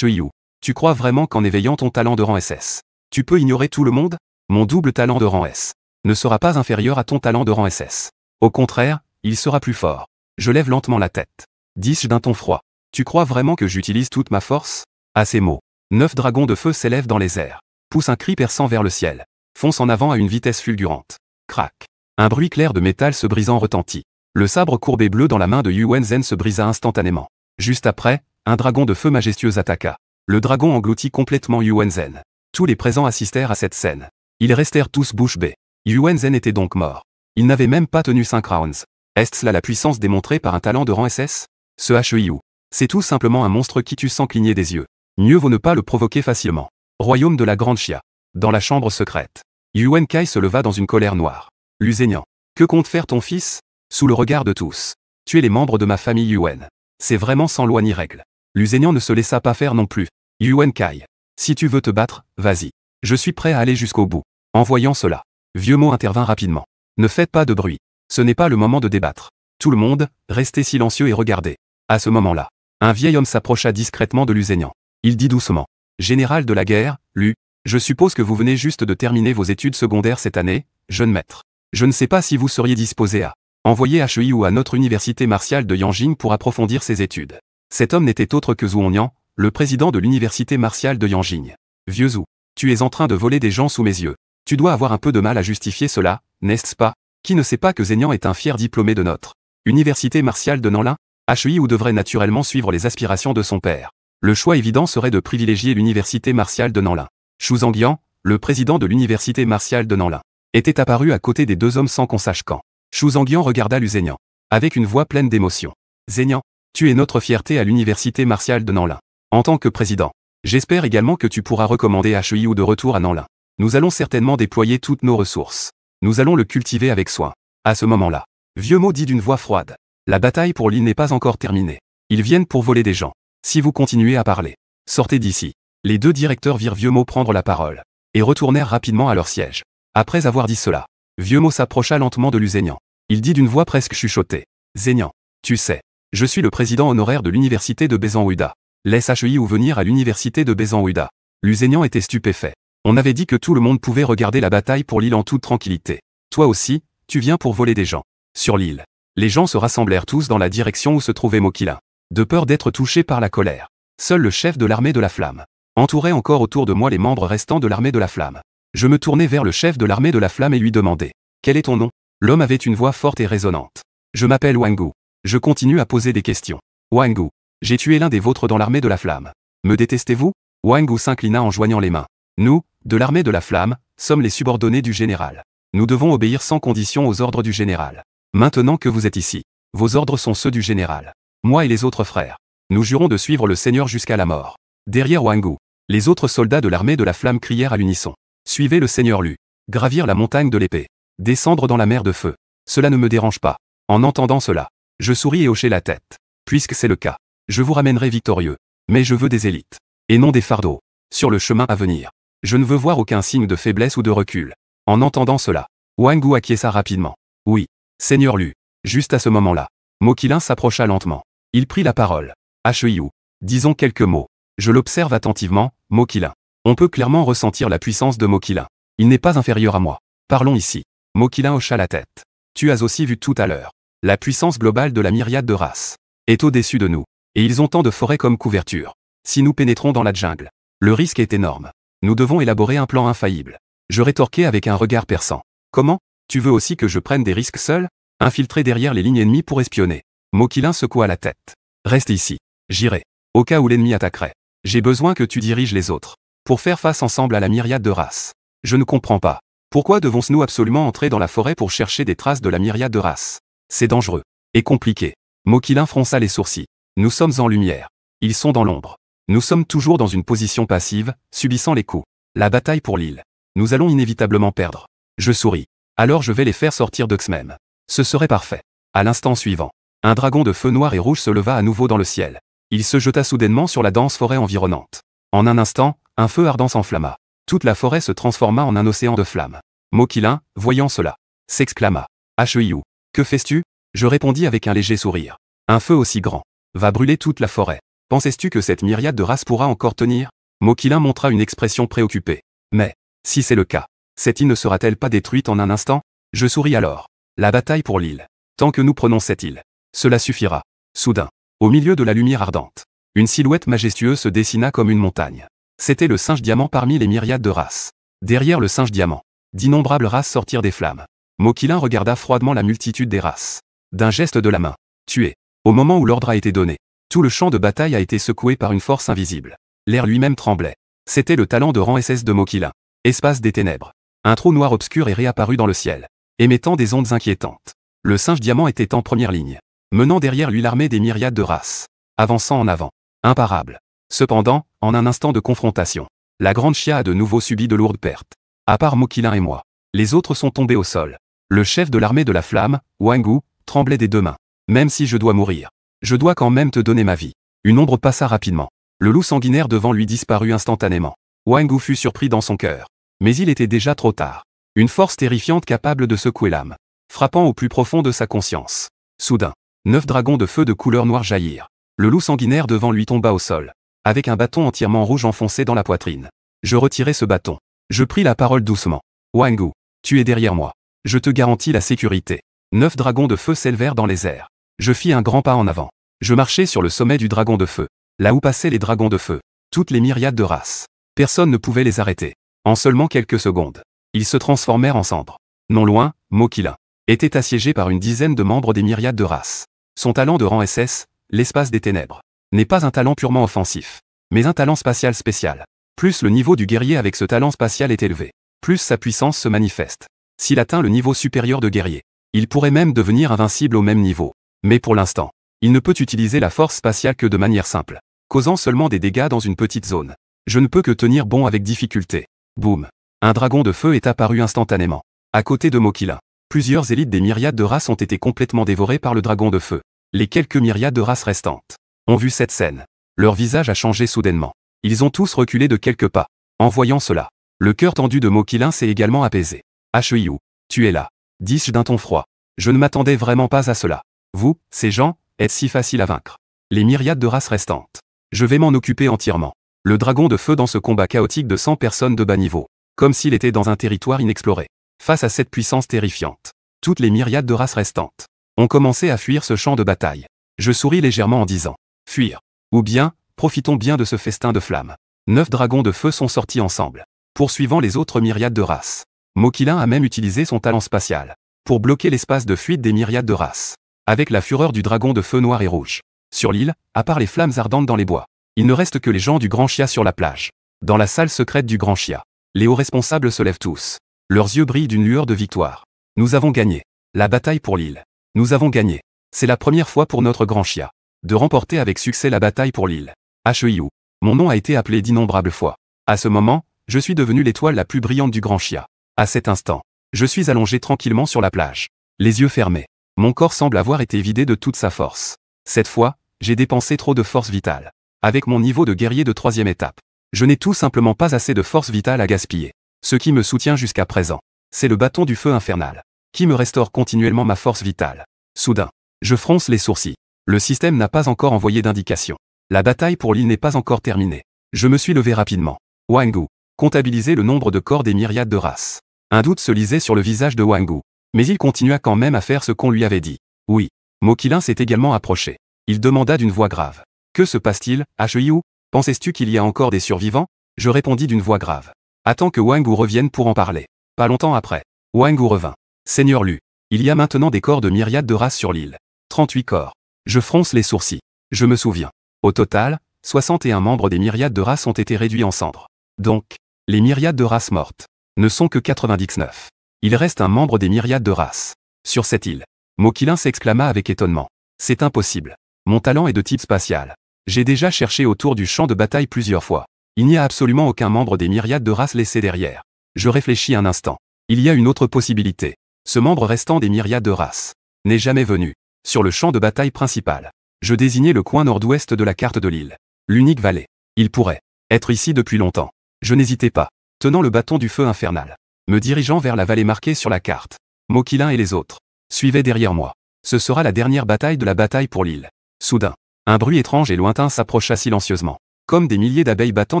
Hu, tu crois vraiment qu'en éveillant ton talent de rang SS, tu peux ignorer tout le monde? Mon double talent de rang S ne sera pas inférieur à ton talent de rang SS. Au contraire, il sera plus fort. Je lève lentement la tête. Dis-je d'un ton froid. Tu crois vraiment que j'utilise toute ma force? À ces mots, 9 dragons de feu s'élèvent dans les airs, poussent un cri perçant vers le ciel, foncent en avant à une vitesse fulgurante. Crac. Un bruit clair de métal se brisant retentit. Le sabre courbé bleu dans la main de Yuen Zhen se brisa instantanément. Juste après, un dragon de feu majestueux attaqua. Le dragon engloutit complètement Yuen Zhen. Tous les présents assistèrent à cette scène. Ils restèrent tous bouche bée. Yuen Zhen était donc mort. Il n'avait même pas tenu 5 rounds. Est-ce là la puissance démontrée par un talent de rang SS? Ce Hu, c'est tout simplement un monstre qui tue sans cligner des yeux. Mieux vaut ne pas le provoquer facilement. Royaume de la Grande Chia. Dans la chambre secrète. Yuan Kai se leva dans une colère noire. Lu Zhenyan. Que compte faire ton fils? Sous le regard de tous. Tuer les membres de ma famille Yuan. C'est vraiment sans loi ni règle. Lu Zhenyan ne se laissa pas faire non plus. Yuan Kai. Si tu veux te battre, vas-y. Je suis prêt à aller jusqu'au bout. En voyant cela, Vieux Mo intervint rapidement. Ne faites pas de bruit. Ce n'est pas le moment de débattre. Tout le monde, restez silencieux et regardez. À ce moment-là, un vieil homme s'approcha discrètement de Lu Zhenyan. Il dit doucement. Général de la guerre, Lu, je suppose que vous venez juste de terminer vos études secondaires cette année, jeune maître. Je ne sais pas si vous seriez disposé à envoyer HEI ou à notre université martiale de Yanjing pour approfondir ses études. Cet homme n'était autre que Zhu Hongnian, le président de l'université martiale de Yanjing. Vieux Zhu, tu es en train de voler des gens sous mes yeux. Tu dois avoir un peu de mal à justifier cela, n'est-ce pas? Qui ne sait pas que Zhenyan est un fier diplômé de notre université martiale de Nanlin? HEI ou devrait naturellement suivre les aspirations de son père. Le choix évident serait de privilégier l'université martiale de Nanlin. Xu Zhangyan, le président de l'université martiale de Nanlin, était apparu à côté des deux hommes sans qu'on sache quand. Xu Zhangyan regarda Lu Zhenyan, avec une voix pleine d'émotion. Zhenyan, tu es notre fierté à l'université martiale de Nanlin. En tant que président, j'espère également que tu pourras recommander HEI ou de retour à Nanlin. Nous allons certainement déployer toutes nos ressources. Nous allons le cultiver avec soin. À ce moment-là, Vieux Mo dit d'une voix froide. La bataille pour l'île n'est pas encore terminée. Ils viennent pour voler des gens. Si vous continuez à parler, sortez d'ici. Les deux directeurs virent Vieux Mo prendre la parole, et retournèrent rapidement à leur siège. Après avoir dit cela, Vieux Mo s'approcha lentement de Lu Zhenyan. Il dit d'une voix presque chuchotée. Zhenyan, tu sais, je suis le président honoraire de l'université de Bezan-Ouida. Laisse HEI ou venir à l'université de Bezan-Ouida. Lu Zhenyan était stupéfait. On avait dit que tout le monde pouvait regarder la bataille pour l'île en toute tranquillité. Toi aussi, tu viens pour voler des gens. Sur l'île, les gens se rassemblèrent tous dans la direction où se trouvait Mokilin, de peur d'être touchés par la colère. Seul le chef de l'armée de la flamme entourait encore autour de moi les membres restants de l'armée de la flamme. Je me tournai vers le chef de l'armée de la flamme et lui demandai. Quel est ton nom? L'homme avait une voix forte et résonnante. Je m'appelle Wang Gu. Je continue à poser des questions. Wang Gu, j'ai tué l'un des vôtres dans l'armée de la flamme. Me détestez-vous? Wang Gu s'inclina en joignant les mains. Nous, de l'armée de la flamme, sommes les subordonnés du général. Nous devons obéir sans condition aux ordres du général. Maintenant que vous êtes ici, vos ordres sont ceux du général. Moi et les autres frères, nous jurons de suivre le Seigneur jusqu'à la mort. Derrière Wang Gu, les autres soldats de l'armée de la flamme crièrent à l'unisson. Suivez le Seigneur Lu. Gravir la montagne de l'épée. Descendre dans la mer de feu. Cela ne me dérange pas. En entendant cela, je souris et hochai la tête. Puisque c'est le cas, je vous ramènerai victorieux. Mais je veux des élites. Et non des fardeaux. Sur le chemin à venir. Je ne veux voir aucun signe de faiblesse ou de recul. En entendant cela, Wang Gu acquiesça rapidement. Oui, Seigneur Lu. Juste à ce moment-là, Mokilin s'approcha lentement. Il prit la parole. HEI, disons quelques mots. Je l'observe attentivement, Mokilin. On peut clairement ressentir la puissance de Mokilin. Il n'est pas inférieur à moi. Parlons ici. Mokilin hocha la tête. Tu as aussi vu tout à l'heure. La puissance globale de la myriade de races est au-dessus de nous. Et ils ont tant de forêts comme couverture. Si nous pénétrons dans la jungle, le risque est énorme. Nous devons élaborer un plan infaillible. Je rétorquai avec un regard perçant. Comment? Tu veux aussi que je prenne des risques seul? Infiltrer derrière les lignes ennemies pour espionner. Mokilin secoua la tête. Reste ici. J'irai. Au cas où l'ennemi attaquerait. J'ai besoin que tu diriges les autres. Pour faire face ensemble à la myriade de races. Je ne comprends pas. Pourquoi devons-nous absolument entrer dans la forêt pour chercher des traces de la myriade de races? C'est dangereux. Et compliqué. Mokilin fronça les sourcils. Nous sommes en lumière. Ils sont dans l'ombre. Nous sommes toujours dans une position passive, subissant les coups. La bataille pour l'île. Nous allons inévitablement perdre. Je souris. Alors je vais les faire sortir d'Oxmem. Ce serait parfait. À l'instant suivant, un dragon de feu noir et rouge se leva à nouveau dans le ciel. Il se jeta soudainement sur la dense forêt environnante. En un instant, un feu ardent s'enflamma. Toute la forêt se transforma en un océan de flammes. Mokilin, voyant cela, s'exclama. HEI, que fais-tu? Je répondis avec un léger sourire. Un feu aussi grand va brûler toute la forêt. Penses-tu que cette myriade de races pourra encore tenir? Mokilin montra une expression préoccupée. Mais, si c'est le cas, cette île ne sera-t-elle pas détruite en un instant? Je souris alors. La bataille pour l'île. Tant que nous prenons cette île, cela suffira. Soudain, au milieu de la lumière ardente, une silhouette majestueuse se dessina comme une montagne. C'était le singe diamant parmi les myriades de races. Derrière le singe diamant, d'innombrables races sortirent des flammes. Mokilin regarda froidement la multitude des races. D'un geste de la main, tué. Au moment où l'ordre a été donné, tout le champ de bataille a été secoué par une force invisible. L'air lui-même tremblait. C'était le talent de rang SS de Mokilin. Espace des ténèbres. Un trou noir obscur est réapparu dans le ciel, émettant des ondes inquiétantes. Le singe diamant était en première ligne, menant derrière lui l'armée des myriades de races, avançant en avant, imparable. Cependant, en un instant de confrontation, la grande Chia a de nouveau subi de lourdes pertes. À part Mokilin et moi, les autres sont tombés au sol. Le chef de l'armée de la flamme, Wangu, tremblait des deux mains. Même si je dois mourir, je dois quand même te donner ma vie. Une ombre passa rapidement. Le loup sanguinaire devant lui disparut instantanément. Wangu fut surpris dans son cœur. Mais il était déjà trop tard. Une force terrifiante capable de secouer l'âme, frappant au plus profond de sa conscience. Soudain, 9 dragons de feu de couleur noire jaillirent. Le loup sanguinaire devant lui tomba au sol, avec un bâton entièrement rouge enfoncé dans la poitrine. Je retirai ce bâton. Je pris la parole doucement. Wangu, tu es derrière moi. Je te garantis la sécurité. 9 dragons de feu s'élevèrent dans les airs. Je fis un grand pas en avant. Je marchais sur le sommet du dragon de feu, là où passaient les dragons de feu, toutes les myriades de races. Personne ne pouvait les arrêter. En seulement quelques secondes, ils se transformèrent en cendres. Non loin, Mokilin était assiégé par une dizaine de membres des myriades de races. Son talent de rang SS, l'espace des ténèbres, n'est pas un talent purement offensif, mais un talent spatial spécial. Plus le niveau du guerrier avec ce talent spatial est élevé, plus sa puissance se manifeste. S'il atteint le niveau supérieur de guerrier, il pourrait même devenir invincible au même niveau. Mais pour l'instant, il ne peut utiliser la force spatiale que de manière simple, causant seulement des dégâts dans une petite zone. Je ne peux que tenir bon avec difficulté. Boum. Un dragon de feu est apparu instantanément. À côté de Mokilin, plusieurs élites des myriades de races ont été complètement dévorées par le dragon de feu. Les quelques myriades de races restantes ont vu cette scène. Leur visage a changé soudainement. Ils ont tous reculé de quelques pas. En voyant cela, le cœur tendu de Mokilin s'est également apaisé. Hyu, tu es là, dis-je d'un ton froid. Je ne m'attendais vraiment pas à cela. Vous, ces gens, êtes si faciles à vaincre. Les myriades de races restantes. Je vais m'en occuper entièrement. Le dragon de feu dans ce combat chaotique de 100 personnes de bas niveau, comme s'il était dans un territoire inexploré. Face à cette puissance terrifiante, toutes les myriades de races restantes ont commencé à fuir ce champ de bataille. Je souris légèrement en disant « Fuir ». Ou bien, profitons bien de ce festin de flammes. 9 dragons de feu sont sortis ensemble, poursuivant les autres myriades de races. Mokilin a même utilisé son talent spatial pour bloquer l'espace de fuite des myriades de races. Avec la fureur du dragon de feu noir et rouge. Sur l'île, à part les flammes ardentes dans les bois, il ne reste que les gens du Grand Chia sur la plage. Dans la salle secrète du Grand Chia, les hauts responsables se lèvent tous. Leurs yeux brillent d'une lueur de victoire. Nous avons gagné. La bataille pour l'île. Nous avons gagné. C'est la première fois pour notre Grand Chia de remporter avec succès la bataille pour l'île. Hyu. Mon nom a été appelé d'innombrables fois. À ce moment, je suis devenu l'étoile la plus brillante du Grand Chia. À cet instant, je suis allongé tranquillement sur la plage, les yeux fermés. Mon corps semble avoir été vidé de toute sa force. Cette fois, j'ai dépensé trop de force vitale. Avec mon niveau de guerrier de 3e étape, je n'ai tout simplement pas assez de force vitale à gaspiller. Ce qui me soutient jusqu'à présent, c'est le bâton du feu infernal, qui me restaure continuellement ma force vitale. Soudain, je fronce les sourcils. Le système n'a pas encore envoyé d'indication. La bataille pour l'île n'est pas encore terminée. Je me suis levé rapidement. Wangu, comptabiliser le nombre de corps des myriades de races. Un doute se lisait sur le visage de Wangu. Mais il continua quand même à faire ce qu'on lui avait dit. Oui. Mokilin s'est également approché. Il demanda d'une voix grave. Que se passe-t-il, Hyu? Pensais-tu qu'il y a encore des survivants? Je répondis d'une voix grave. Attends que Wangu revienne pour en parler. Pas longtemps après, Wangu revint. Seigneur Lu, il y a maintenant des corps de myriades de races sur l'île. 38 corps. Je fronce les sourcils. Je me souviens. Au total, 61 membres des myriades de races ont été réduits en cendres. Donc, les myriades de races mortes ne sont que 99. Il reste un membre des myriades de races. Sur cette île. Mokilin s'exclama avec étonnement. C'est impossible. Mon talent est de type spatial. J'ai déjà cherché autour du champ de bataille plusieurs fois. Il n'y a absolument aucun membre des myriades de races laissé derrière. Je réfléchis un instant. Il y a une autre possibilité. Ce membre restant des myriades de races n'est jamais venu sur le champ de bataille principal. Je désignais le coin nord-ouest de la carte de l'île. L'unique vallée. Il pourrait être ici depuis longtemps. Je n'hésitais pas, tenant le bâton du feu infernal, me dirigeant vers la vallée marquée sur la carte. Mokilin et les autres suivaient derrière moi. Ce sera la dernière bataille de la bataille pour l'île. Soudain, un bruit étrange et lointain s'approcha silencieusement, comme des milliers d'abeilles battant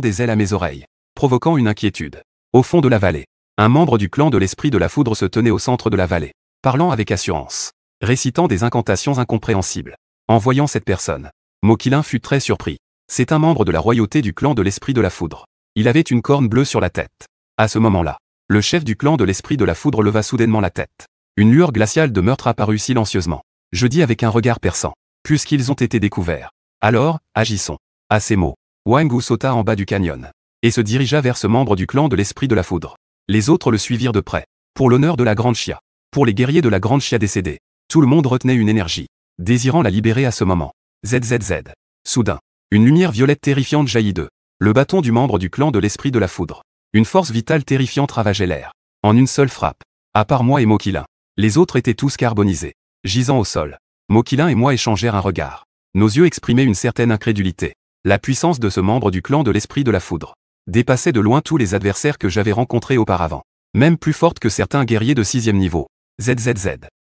des ailes à mes oreilles, provoquant une inquiétude. Au fond de la vallée, un membre du clan de l'esprit de la foudre se tenait au centre de la vallée, parlant avec assurance, récitant des incantations incompréhensibles. En voyant cette personne, Mokilin fut très surpris. C'est un membre de la royauté du clan de l'esprit de la foudre. Il avait une corne bleue sur la tête. À ce moment-là, le chef du clan de l'esprit de la foudre leva soudainement la tête. Une lueur glaciale de meurtre apparut silencieusement. Je dis avec un regard perçant. Puisqu'ils ont été découverts, alors, agissons. À ces mots, Wangu sauta en bas du canyon et se dirigea vers ce membre du clan de l'esprit de la foudre. Les autres le suivirent de près. Pour l'honneur de la Grande Chia, pour les guerriers de la Grande Chia décédés, tout le monde retenait une énergie, désirant la libérer à ce moment. ZZZ. Soudain, Une lumière violette terrifiante jaillit d'eux. Le bâton du membre du clan de l'esprit de la foudre. Une force vitale terrifiante ravageait l'air. En une seule frappe. À part moi et Mokilin. Les autres étaient tous carbonisés. Gisant au sol. Mokilin et moi échangèrent un regard. Nos yeux exprimaient une certaine incrédulité. La puissance de ce membre du clan de l'esprit de la foudre dépassait de loin tous les adversaires que j'avais rencontrés auparavant. Même plus forte que certains guerriers de 6e niveau. ZZZ.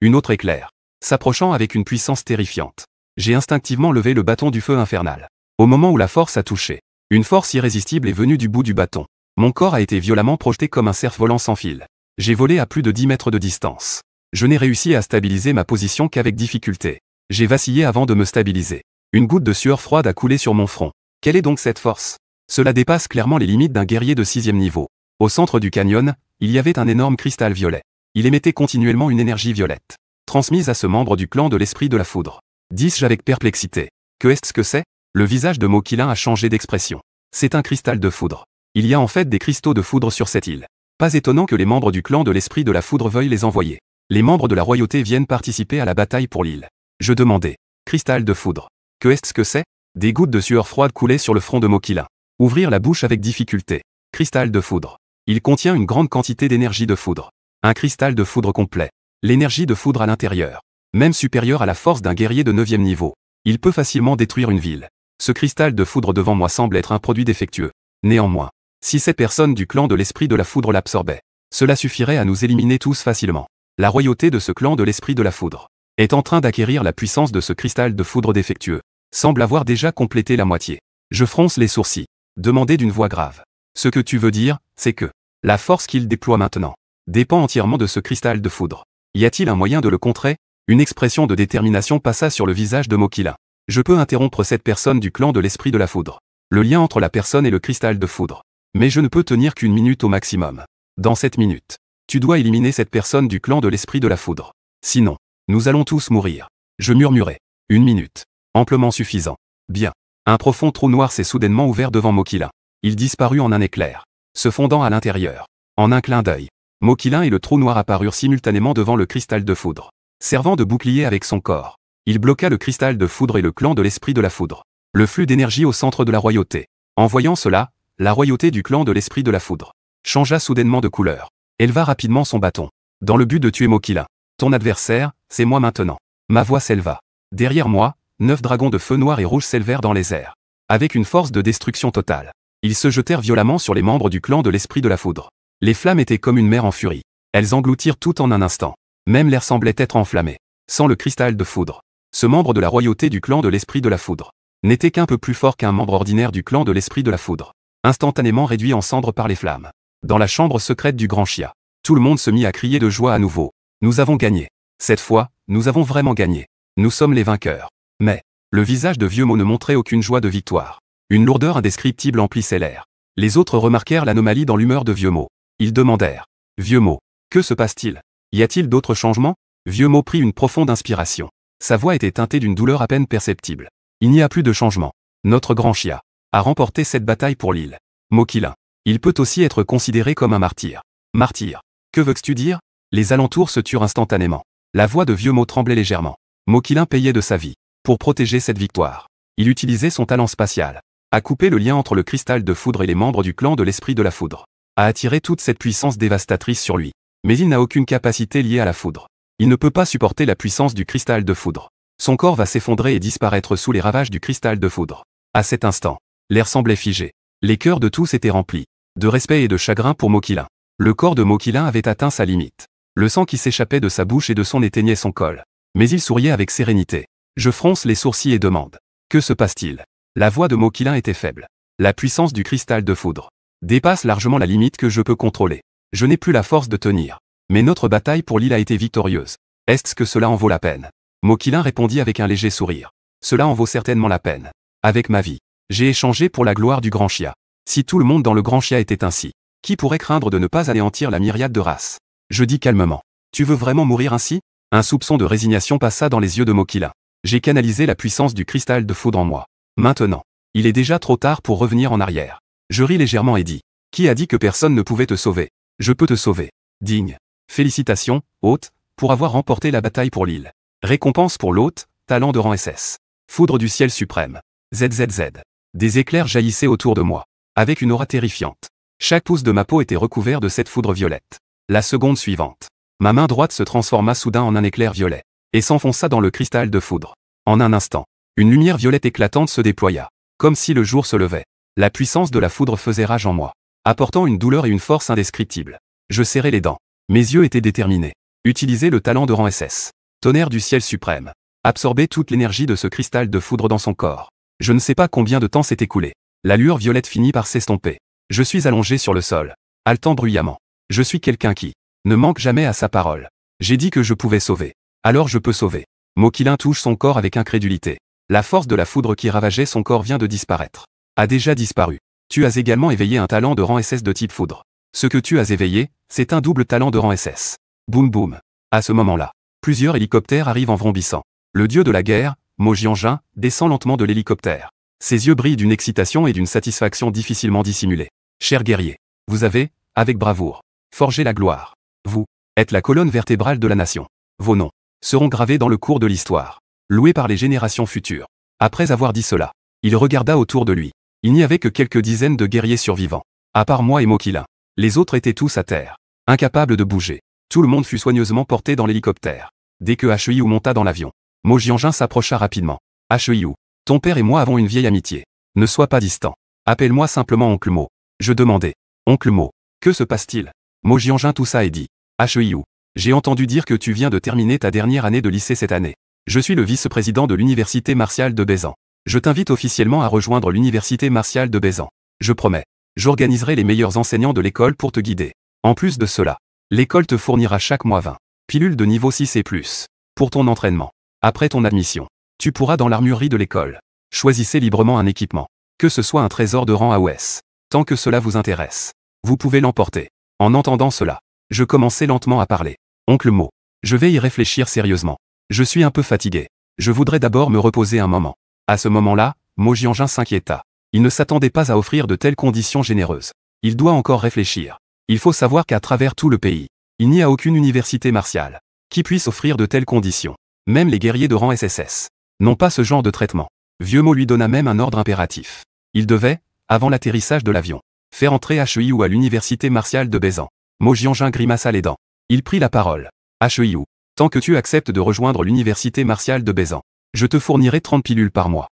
Une autre éclair. S'approchant avec une puissance terrifiante. J'ai instinctivement levé le bâton du feu infernal. Au moment où la force a touché, une force irrésistible est venue du bout du bâton. Mon corps a été violemment projeté comme un cerf volant sans fil. J'ai volé à plus de 10 mètres de distance. Je n'ai réussi à stabiliser ma position qu'avec difficulté. J'ai vacillé avant de me stabiliser. Une goutte de sueur froide a coulé sur mon front. Quelle est donc cette force? Cela dépasse clairement les limites d'un guerrier de 6e niveau. Au centre du canyon, il y avait un énorme cristal violet. Il émettait continuellement une énergie violette, transmise à ce membre du clan de l'esprit de la foudre. Dis-je avec perplexité. Que est-ce que c'est? Le visage de Mokilin a changé d'expression. C'est un cristal de foudre. Il y a en fait des cristaux de foudre sur cette île. Pas étonnant que les membres du clan de l'esprit de la foudre veuillent les envoyer. Les membres de la royauté viennent participer à la bataille pour l'île. Je demandai. Cristal de foudre. Que est-ce que c'est? Des gouttes de sueur froide coulaient sur le front de Mokilin. Ouvrir la bouche avec difficulté. Cristal de foudre. Il contient une grande quantité d'énergie de foudre. Un cristal de foudre complet. L'énergie de foudre à l'intérieur. Même supérieure à la force d'un guerrier de 9e niveau. Il peut facilement détruire une ville. Ce cristal de foudre devant moi semble être un produit défectueux. Néanmoins, si ces personnes du clan de l'esprit de la foudre l'absorbaient, cela suffirait à nous éliminer tous facilement. La royauté de ce clan de l'esprit de la foudre est en train d'acquérir la puissance de ce cristal de foudre défectueux. Semble avoir déjà complété la moitié. Je fronce les sourcils. Demandai d'une voix grave. Ce que tu veux dire, c'est que la force qu'il déploie maintenant dépend entièrement de ce cristal de foudre. Y a-t-il un moyen de le contrer? Une expression de détermination passa sur le visage de Mokilin. Je peux interrompre cette personne du clan de l'esprit de la foudre. Le lien entre la personne et le cristal de foudre. Mais je ne peux tenir qu'une minute au maximum. Dans cette minute, tu dois éliminer cette personne du clan de l'esprit de la foudre. Sinon, nous allons tous mourir. Je murmurai. 1 minute. Amplement suffisant. Bien. Un profond trou noir s'est soudainement ouvert devant Mokilin. Il disparut en un éclair, se fondant à l'intérieur. En un clin d'œil, Mokilin et le trou noir apparurent simultanément devant le cristal de foudre. Servant de bouclier avec son corps, il bloqua le cristal de foudre et le clan de l'esprit de la foudre. Le flux d'énergie au centre de la royauté. En voyant cela, la royauté du clan de l'esprit de la foudre changea soudainement de couleur. Éleva rapidement son bâton, dans le but de tuer Mokilin. Ton adversaire, c'est moi maintenant. Ma voix s'éleva. Derrière moi, 9 dragons de feu noir et rouge s'élevèrent dans les airs. Avec une force de destruction totale. Ils se jetèrent violemment sur les membres du clan de l'esprit de la foudre. Les flammes étaient comme une mer en furie. Elles engloutirent tout en un instant. Même l'air semblait être enflammé. Sans le cristal de foudre, ce membre de la royauté du clan de l'esprit de la foudre n'était qu'un peu plus fort qu'un membre ordinaire du clan de l'esprit de la foudre, instantanément réduit en cendres par les flammes. Dans la chambre secrète du grand Chia, tout le monde se mit à crier de joie à nouveau. Nous avons gagné. Cette fois, nous avons vraiment gagné. Nous sommes les vainqueurs. Mais, le visage de Vieux Mo ne montrait aucune joie de victoire. Une lourdeur indescriptible emplissait l'air. Les autres remarquèrent l'anomalie dans l'humeur de Vieux Mo. Ils demandèrent. Vieux Mo, que se passe-t-il? Y a-t-il d'autres changements? Vieux Mo prit une profonde inspiration. Sa voix était teintée d'une douleur à peine perceptible. Il n'y a plus de changement. Notre grand Chia a remporté cette bataille pour l'île. Mokilin. Il peut aussi être considéré comme un martyr. Martyr. Que veux-tu dire? Les alentours se turent instantanément. La voix de Vieux Mo tremblait légèrement. Mokilin payait de sa vie pour protéger cette victoire. Il utilisait son talent spatial à couper le lien entre le cristal de foudre et les membres du clan de l'esprit de la foudre, à attirer toute cette puissance dévastatrice sur lui. Mais il n'a aucune capacité liée à la foudre. Il ne peut pas supporter la puissance du cristal de foudre. Son corps va s'effondrer et disparaître sous les ravages du cristal de foudre. À cet instant, l'air semblait figé. Les cœurs de tous étaient remplis de respect et de chagrin pour Mokilin. Le corps de Mokilin avait atteint sa limite. Le sang qui s'échappait de sa bouche et de son nez teignait son col. Mais il souriait avec sérénité. Je fronce les sourcils et demande. Que se passe-t-il? La voix de Mokilin était faible. La puissance du cristal de foudre dépasse largement la limite que je peux contrôler. Je n'ai plus la force de tenir. Mais notre bataille pour l'île a été victorieuse. Est-ce que cela en vaut la peine? Mokilin répondit avec un léger sourire. Cela en vaut certainement la peine. Avec ma vie, j'ai échangé pour la gloire du grand Chia. Si tout le monde dans le grand Chia était ainsi, qui pourrait craindre de ne pas anéantir la myriade de races? Je dis calmement. Tu veux vraiment mourir ainsi? Un soupçon de résignation passa dans les yeux de Mokilin. J'ai canalisé la puissance du cristal de foudre en moi. Maintenant, il est déjà trop tard pour revenir en arrière. Je ris légèrement et dis. Qui a dit que personne ne pouvait te sauver? Je peux te sauver. Digne. Félicitations, hôte, pour avoir remporté la bataille pour l'île. Récompense pour l'hôte, talent de rang SS. Foudre du ciel suprême. ZZZ. Des éclairs jaillissaient autour de moi, avec une aura terrifiante. Chaque pouce de ma peau était recouvert de cette foudre violette. La seconde suivante, ma main droite se transforma soudain en un éclair violet, et s'enfonça dans le cristal de foudre. En un instant, une lumière violette éclatante se déploya, comme si le jour se levait. La puissance de la foudre faisait rage en moi, apportant une douleur et une force indescriptibles. Je serrai les dents. Mes yeux étaient déterminés. Utiliser le talent de rang SS. Tonnerre du ciel suprême. Absorber toute l'énergie de ce cristal de foudre dans son corps. Je ne sais pas combien de temps s'est écoulé. La lueur violette finit par s'estomper. Je suis allongé sur le sol, haletant bruyamment. Je suis quelqu'un qui ne manque jamais à sa parole. J'ai dit que je pouvais sauver. Alors je peux sauver. Mokilin touche son corps avec incrédulité. La force de la foudre qui ravageait son corps vient de disparaître. A déjà disparu. Tu as également éveillé un talent de rang SS de type foudre. Ce que tu as éveillé, c'est un double talent de rang SS. Boum boum. À ce moment-là, plusieurs hélicoptères arrivent en vrombissant. Le dieu de la guerre, Mojianjin, descend lentement de l'hélicoptère. Ses yeux brillent d'une excitation et d'une satisfaction difficilement dissimulée. Cher guerrier, vous avez, avec bravoure, forgé la gloire. Vous êtes la colonne vertébrale de la nation. Vos noms seront gravés dans le cours de l'histoire, loués par les générations futures. Après avoir dit cela, il regarda autour de lui. Il n'y avait que quelques dizaines de guerriers survivants. À part moi et Mokilin. Les autres étaient tous à terre, incapables de bouger. Tout le monde fut soigneusement porté dans l'hélicoptère. Dès que Heiyu monta dans l'avion, Mojianjin s'approcha rapidement. Heiyu, ton père et moi avons une vieille amitié. Ne sois pas distant. Appelle-moi simplement Oncle Mo. Je demandai. Oncle Mo, que se passe-t-il? Mojianjin toussa et dit. Heiyu, j'ai entendu dire que tu viens de terminer ta dernière année de lycée cette année. Je suis le vice-président de l'université martiale de Bézan. Je t'invite officiellement à rejoindre l'université martiale de Bézan. Je promets. J'organiserai les meilleurs enseignants de l'école pour te guider. En plus de cela, l'école te fournira chaque mois 20 pilules de niveau 6 et plus. Pour ton entraînement. Après ton admission, tu pourras dans l'armurerie de l'école. Choisissez librement un équipement. Que ce soit un trésor de rang AOS. Tant que cela vous intéresse, vous pouvez l'emporter. En entendant cela, je commençai lentement à parler. Oncle Mo, je vais y réfléchir sérieusement. Je suis un peu fatigué. Je voudrais d'abord me reposer un moment. À ce moment-là, Mojianjin s'inquiéta. Il ne s'attendait pas à offrir de telles conditions généreuses. Il doit encore réfléchir. Il faut savoir qu'à travers tout le pays, il n'y a aucune université martiale qui puisse offrir de telles conditions. Même les guerriers de rang SSS n'ont pas ce genre de traitement. Vieux Mo lui donna même un ordre impératif. Il devait, avant l'atterrissage de l'avion, faire entrer Heiyu à l'université martiale de Bézan. Mojianjin grimaça les dents. Il prit la parole. Heiyu, tant que tu acceptes de rejoindre l'université martiale de Bézan, je te fournirai 30 pilules par mois.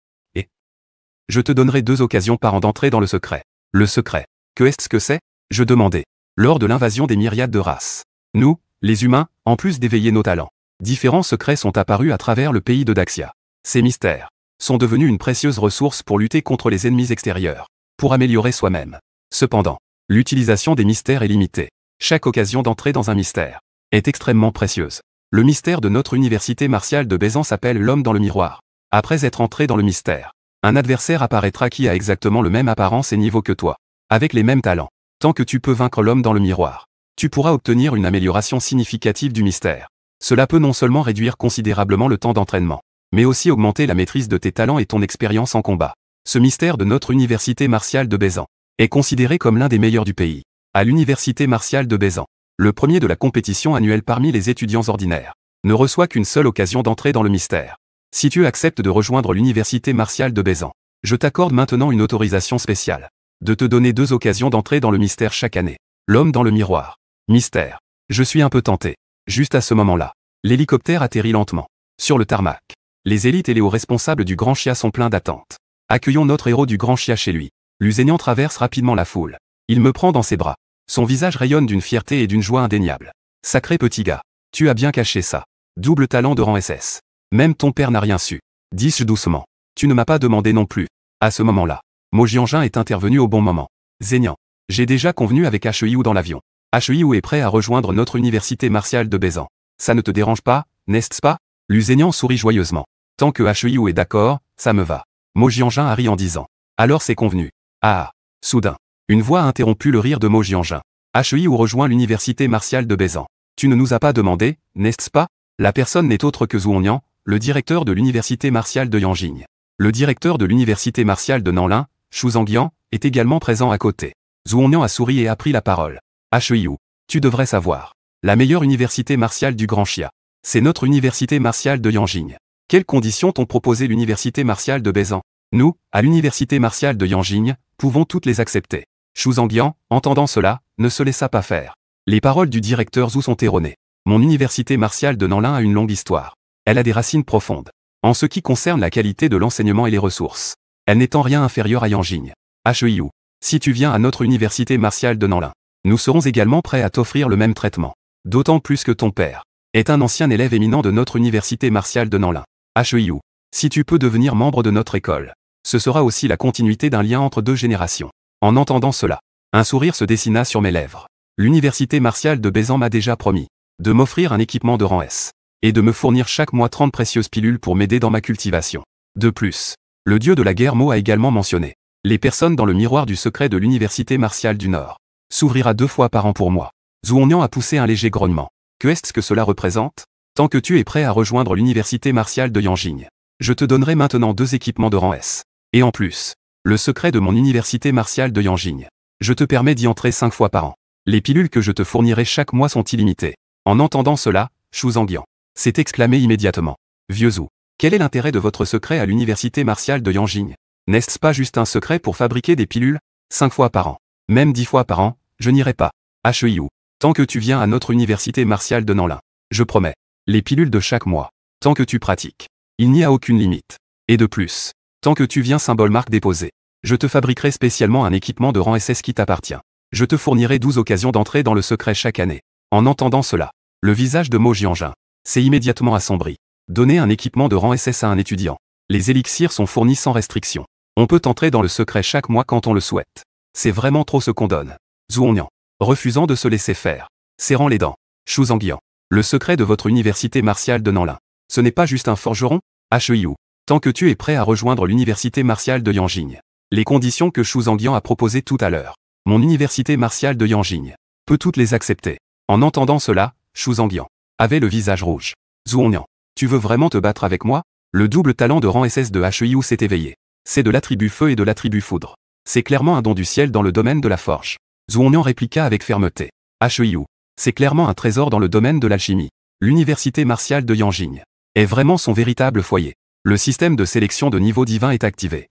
Je te donnerai 2 occasions par an d'entrer dans le secret. Le secret. Que est-ce que c'est? Je demandai. Lors de l'invasion des myriades de races. Nous, les humains, en plus d'éveiller nos talents, différents secrets sont apparus à travers le pays de Daxia. Ces mystères sont devenus une précieuse ressource pour lutter contre les ennemis extérieurs, pour améliorer soi-même. Cependant, l'utilisation des mystères est limitée. Chaque occasion d'entrer dans un mystère est extrêmement précieuse. Le mystère de notre université martiale de Bézan s'appelle l'homme dans le miroir. Après être entré dans le mystère, un adversaire apparaîtra qui a exactement le même apparence et niveau que toi, avec les mêmes talents. Tant que tu peux vaincre l'homme dans le miroir, tu pourras obtenir une amélioration significative du mystère. Cela peut non seulement réduire considérablement le temps d'entraînement, mais aussi augmenter la maîtrise de tes talents et ton expérience en combat. Ce mystère de notre université martiale de Bézan est considéré comme l'un des meilleurs du pays. À l'université martiale de Bézan, le premier de la compétition annuelle parmi les étudiants ordinaires ne reçoit qu'une seule occasion d'entrer dans le mystère. Si tu acceptes de rejoindre l'université martiale de Bézan, je t'accorde maintenant une autorisation spéciale de te donner 2 occasions d'entrer dans le mystère chaque année. L'homme dans le miroir. Mystère. Je suis un peu tenté. Juste à ce moment-là, l'hélicoptère atterrit lentement sur le tarmac. Les élites et les hauts responsables du Grand Chia sont pleins d'attente. Accueillons notre héros du Grand Chia chez lui. Lusénian traverse rapidement la foule. Il me prend dans ses bras. Son visage rayonne d'une fierté et d'une joie indéniable. Sacré petit gars, tu as bien caché ça. Double talent de rang SS. Même ton père n'a rien su. Dis-je doucement. Tu ne m'as pas demandé non plus. À ce moment-là, Mojianjin est intervenu au bon moment. Zénian, j'ai déjà convenu avec Heiyu dans l'avion. Heiyu est prêt à rejoindre notre université martiale de Bézan. Ça ne te dérange pas, n'est-ce pas? Zénian sourit joyeusement. Tant que Heiyu est d'accord, ça me va. Mojianjin a ri en disant. Alors c'est convenu. Ah. Soudain, une voix a interrompu le rire de Mojianjin. Heiyu rejoint l'université martiale de Bézan. Tu ne nous as pas demandé, n'est-ce pas? La personne n'est autre que Zhuonyan, le directeur de l'université martiale de Yanjing. Le directeur de l'université martiale de Nanlin, Xu Zhangyan, est également présent à côté. Zhuonyan a souri et a pris la parole. Heiyu, tu devrais savoir. La meilleure université martiale du Grand Chia, c'est notre université martiale de Yanjing. Quelles conditions t'ont proposé l'université martiale de Bézan? Nous, à l'université martiale de Yanjing, pouvons toutes les accepter. Xu Zhangyan, entendant cela, ne se laissa pas faire. Les paroles du directeur Zhu sont erronées. Mon université martiale de Nanlin a une longue histoire. Elle a des racines profondes. En ce qui concerne la qualité de l'enseignement et les ressources, elle n'est en rien inférieure à Yanjing. HEIU, si tu viens à notre université martiale de Nanlin, nous serons également prêts à t'offrir le même traitement. D'autant plus que ton père est un ancien élève éminent de notre université martiale de Nanlin. HEIU, si tu peux devenir membre de notre école, ce sera aussi la continuité d'un lien entre deux générations. En entendant cela, un sourire se dessina sur mes lèvres. L'université martiale de Bézan m'a déjà promis de m'offrir un équipement de rang S et de me fournir chaque mois 30 précieuses pilules pour m'aider dans ma cultivation. De plus, le dieu de la guerre Mo a également mentionné les personnes dans le miroir du secret de l'université martiale du Nord s'ouvrira 2 fois par an pour moi. Zhu Hongnian a poussé un léger grognement. Que est-ce que cela représente? Tant que tu es prêt à rejoindre l'université martiale de Yanjing, je te donnerai maintenant 2 équipements de rang S. Et en plus, le secret de mon université martiale de Yanjing, je te permets d'y entrer 5 fois par an. Les pilules que je te fournirai chaque mois sont illimitées. En entendant cela, Xu Zhangyan s'est exclamé immédiatement. Vieux Zhu, quel est l'intérêt de votre secret à l'université martiale de Yanjing? N'est-ce pas juste un secret pour fabriquer des pilules? 5 fois par an. Même 10 fois par an, je n'irai pas. HEIU, tant que tu viens à notre université martiale de Nanlin, je promets. Les pilules de chaque mois. Tant que tu pratiques. Il n'y a aucune limite. Et de plus, tant que tu viens symbole marque déposée, je te fabriquerai spécialement un équipement de rang SS qui t'appartient. Je te fournirai 12 occasions d'entrer dans le secret chaque année. En entendant cela, le visage de Mo Jianjin s'est immédiatement assombri. Donner un équipement de rang SS à un étudiant. Les élixirs sont fournis sans restriction. On peut entrer dans le secret chaque mois quand on le souhaite. C'est vraiment trop ce qu'on donne. Zhu Hongnian, refusant de se laisser faire, serrant les dents. Xu Zhangyan, le secret de votre université martiale de Nanlin, ce n'est pas juste un forgeron? HEIU, tant que tu es prêt à rejoindre l'université martiale de Yanjing, les conditions que Xu Zhangyan a proposées tout à l'heure, mon université martiale de Yanjing peut toutes les accepter. En entendant cela, Xu Zhangyan avait le visage rouge. Zhu Hongnian, tu veux vraiment te battre avec moi? Le double talent de rang SS de HEIU s'est éveillé. C'est de l'attribut feu et de l'attribut foudre. C'est clairement un don du ciel dans le domaine de la forge. Zhu Hongnian répliqua avec fermeté. HEIU, c'est clairement un trésor dans le domaine de l'alchimie. L'université martiale de Yanjing est vraiment son véritable foyer. Le système de sélection de niveau divin est activé.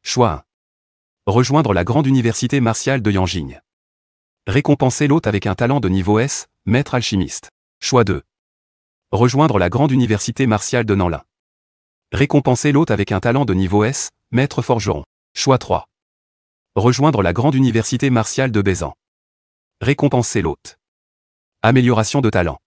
Choix 1. Rejoindre la grande université martiale de Yanjing. Récompenser l'hôte avec un talent de niveau S, maître alchimiste. Choix 2. Rejoindre la grande université martiale de Nanlin. Récompenser l'hôte avec un talent de niveau S, maître forgeron. Choix 3. Rejoindre la grande université martiale de Bézan. Récompenser l'hôte. Amélioration de talent.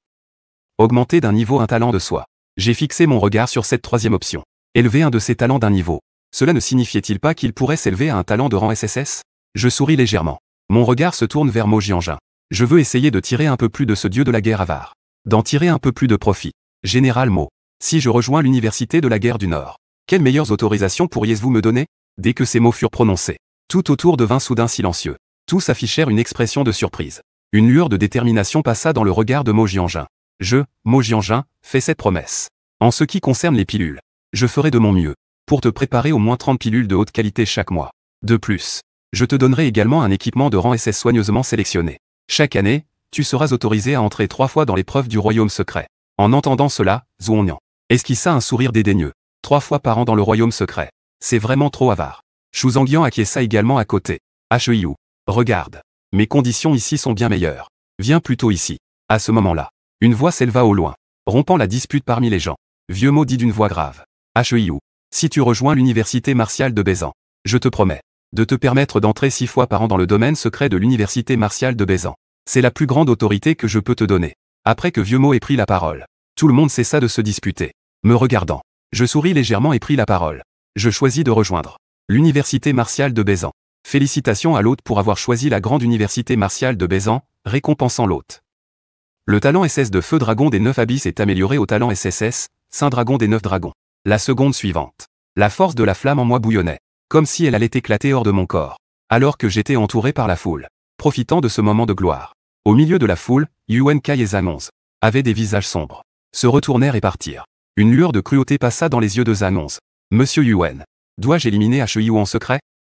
Augmenter d'un niveau un talent de soi. J'ai fixé mon regard sur cette troisième option. Élever un de ses talents d'un niveau. Cela ne signifiait-il pas qu'il pourrait s'élever à un talent de rang SSS? Je souris légèrement. Mon regard se tourne vers Mo Jianjin. Je veux essayer de tirer un peu plus de ce dieu de la guerre avare. D'en tirer un peu plus de profit. Général Mo, si je rejoins l'université de la guerre du Nord, quelles meilleures autorisations pourriez-vous me donner? Dès que ces mots furent prononcés, tout autour devint soudain silencieux. Tous affichèrent une expression de surprise. Une lueur de détermination passa dans le regard de Mo Jianjin. Je, Mo Jianjin, fais cette promesse. En ce qui concerne les pilules, je ferai de mon mieux pour te préparer au moins 30 pilules de haute qualité chaque mois. De plus, je te donnerai également un équipement de rang SS soigneusement sélectionné. Chaque année, tu seras autorisé à entrer 3 fois dans l'épreuve du royaume secret. En entendant cela, Zhu Hongnian esquissa un sourire dédaigneux. 3 fois par an dans le royaume secret. C'est vraiment trop avare. Xu Zhangyan acquiesça également à côté. HEIU, regarde. Mes conditions ici sont bien meilleures. Viens plutôt ici. À ce moment-là, une voix s'éleva au loin, rompant la dispute parmi les gens. Vieux Mo dit d'une voix grave. HEIU, si tu rejoins l'université martiale de Bézan, je te promets de te permettre d'entrer 6 fois par an dans le domaine secret de l'université martiale de Bézan. C'est la plus grande autorité que je peux te donner. Après que Vieux Mo ait pris la parole, tout le monde cessa de se disputer. Me regardant, je souris légèrement et pris la parole. Je choisis de rejoindre l'université martiale de Bézan. Félicitations à l'hôte pour avoir choisi la grande université martiale de Bézan, récompensant l'hôte. Le talent SS de Feu Dragon des 9 Abysses est amélioré au talent SSS, Saint Dragon des 9 Dragons. La seconde suivante. La force de la flamme en moi bouillonnait, comme si elle allait éclater hors de mon corps, alors que j'étais entouré par la foule. Profitant de ce moment de gloire. Au milieu de la foule, Yuan Kai et Zhang Onze avaient des visages sombres, se retournèrent et partirent. Une lueur de cruauté passa dans les yeux de Zhang Onze. Monsieur Yuan, dois-je éliminer HEIU en secret?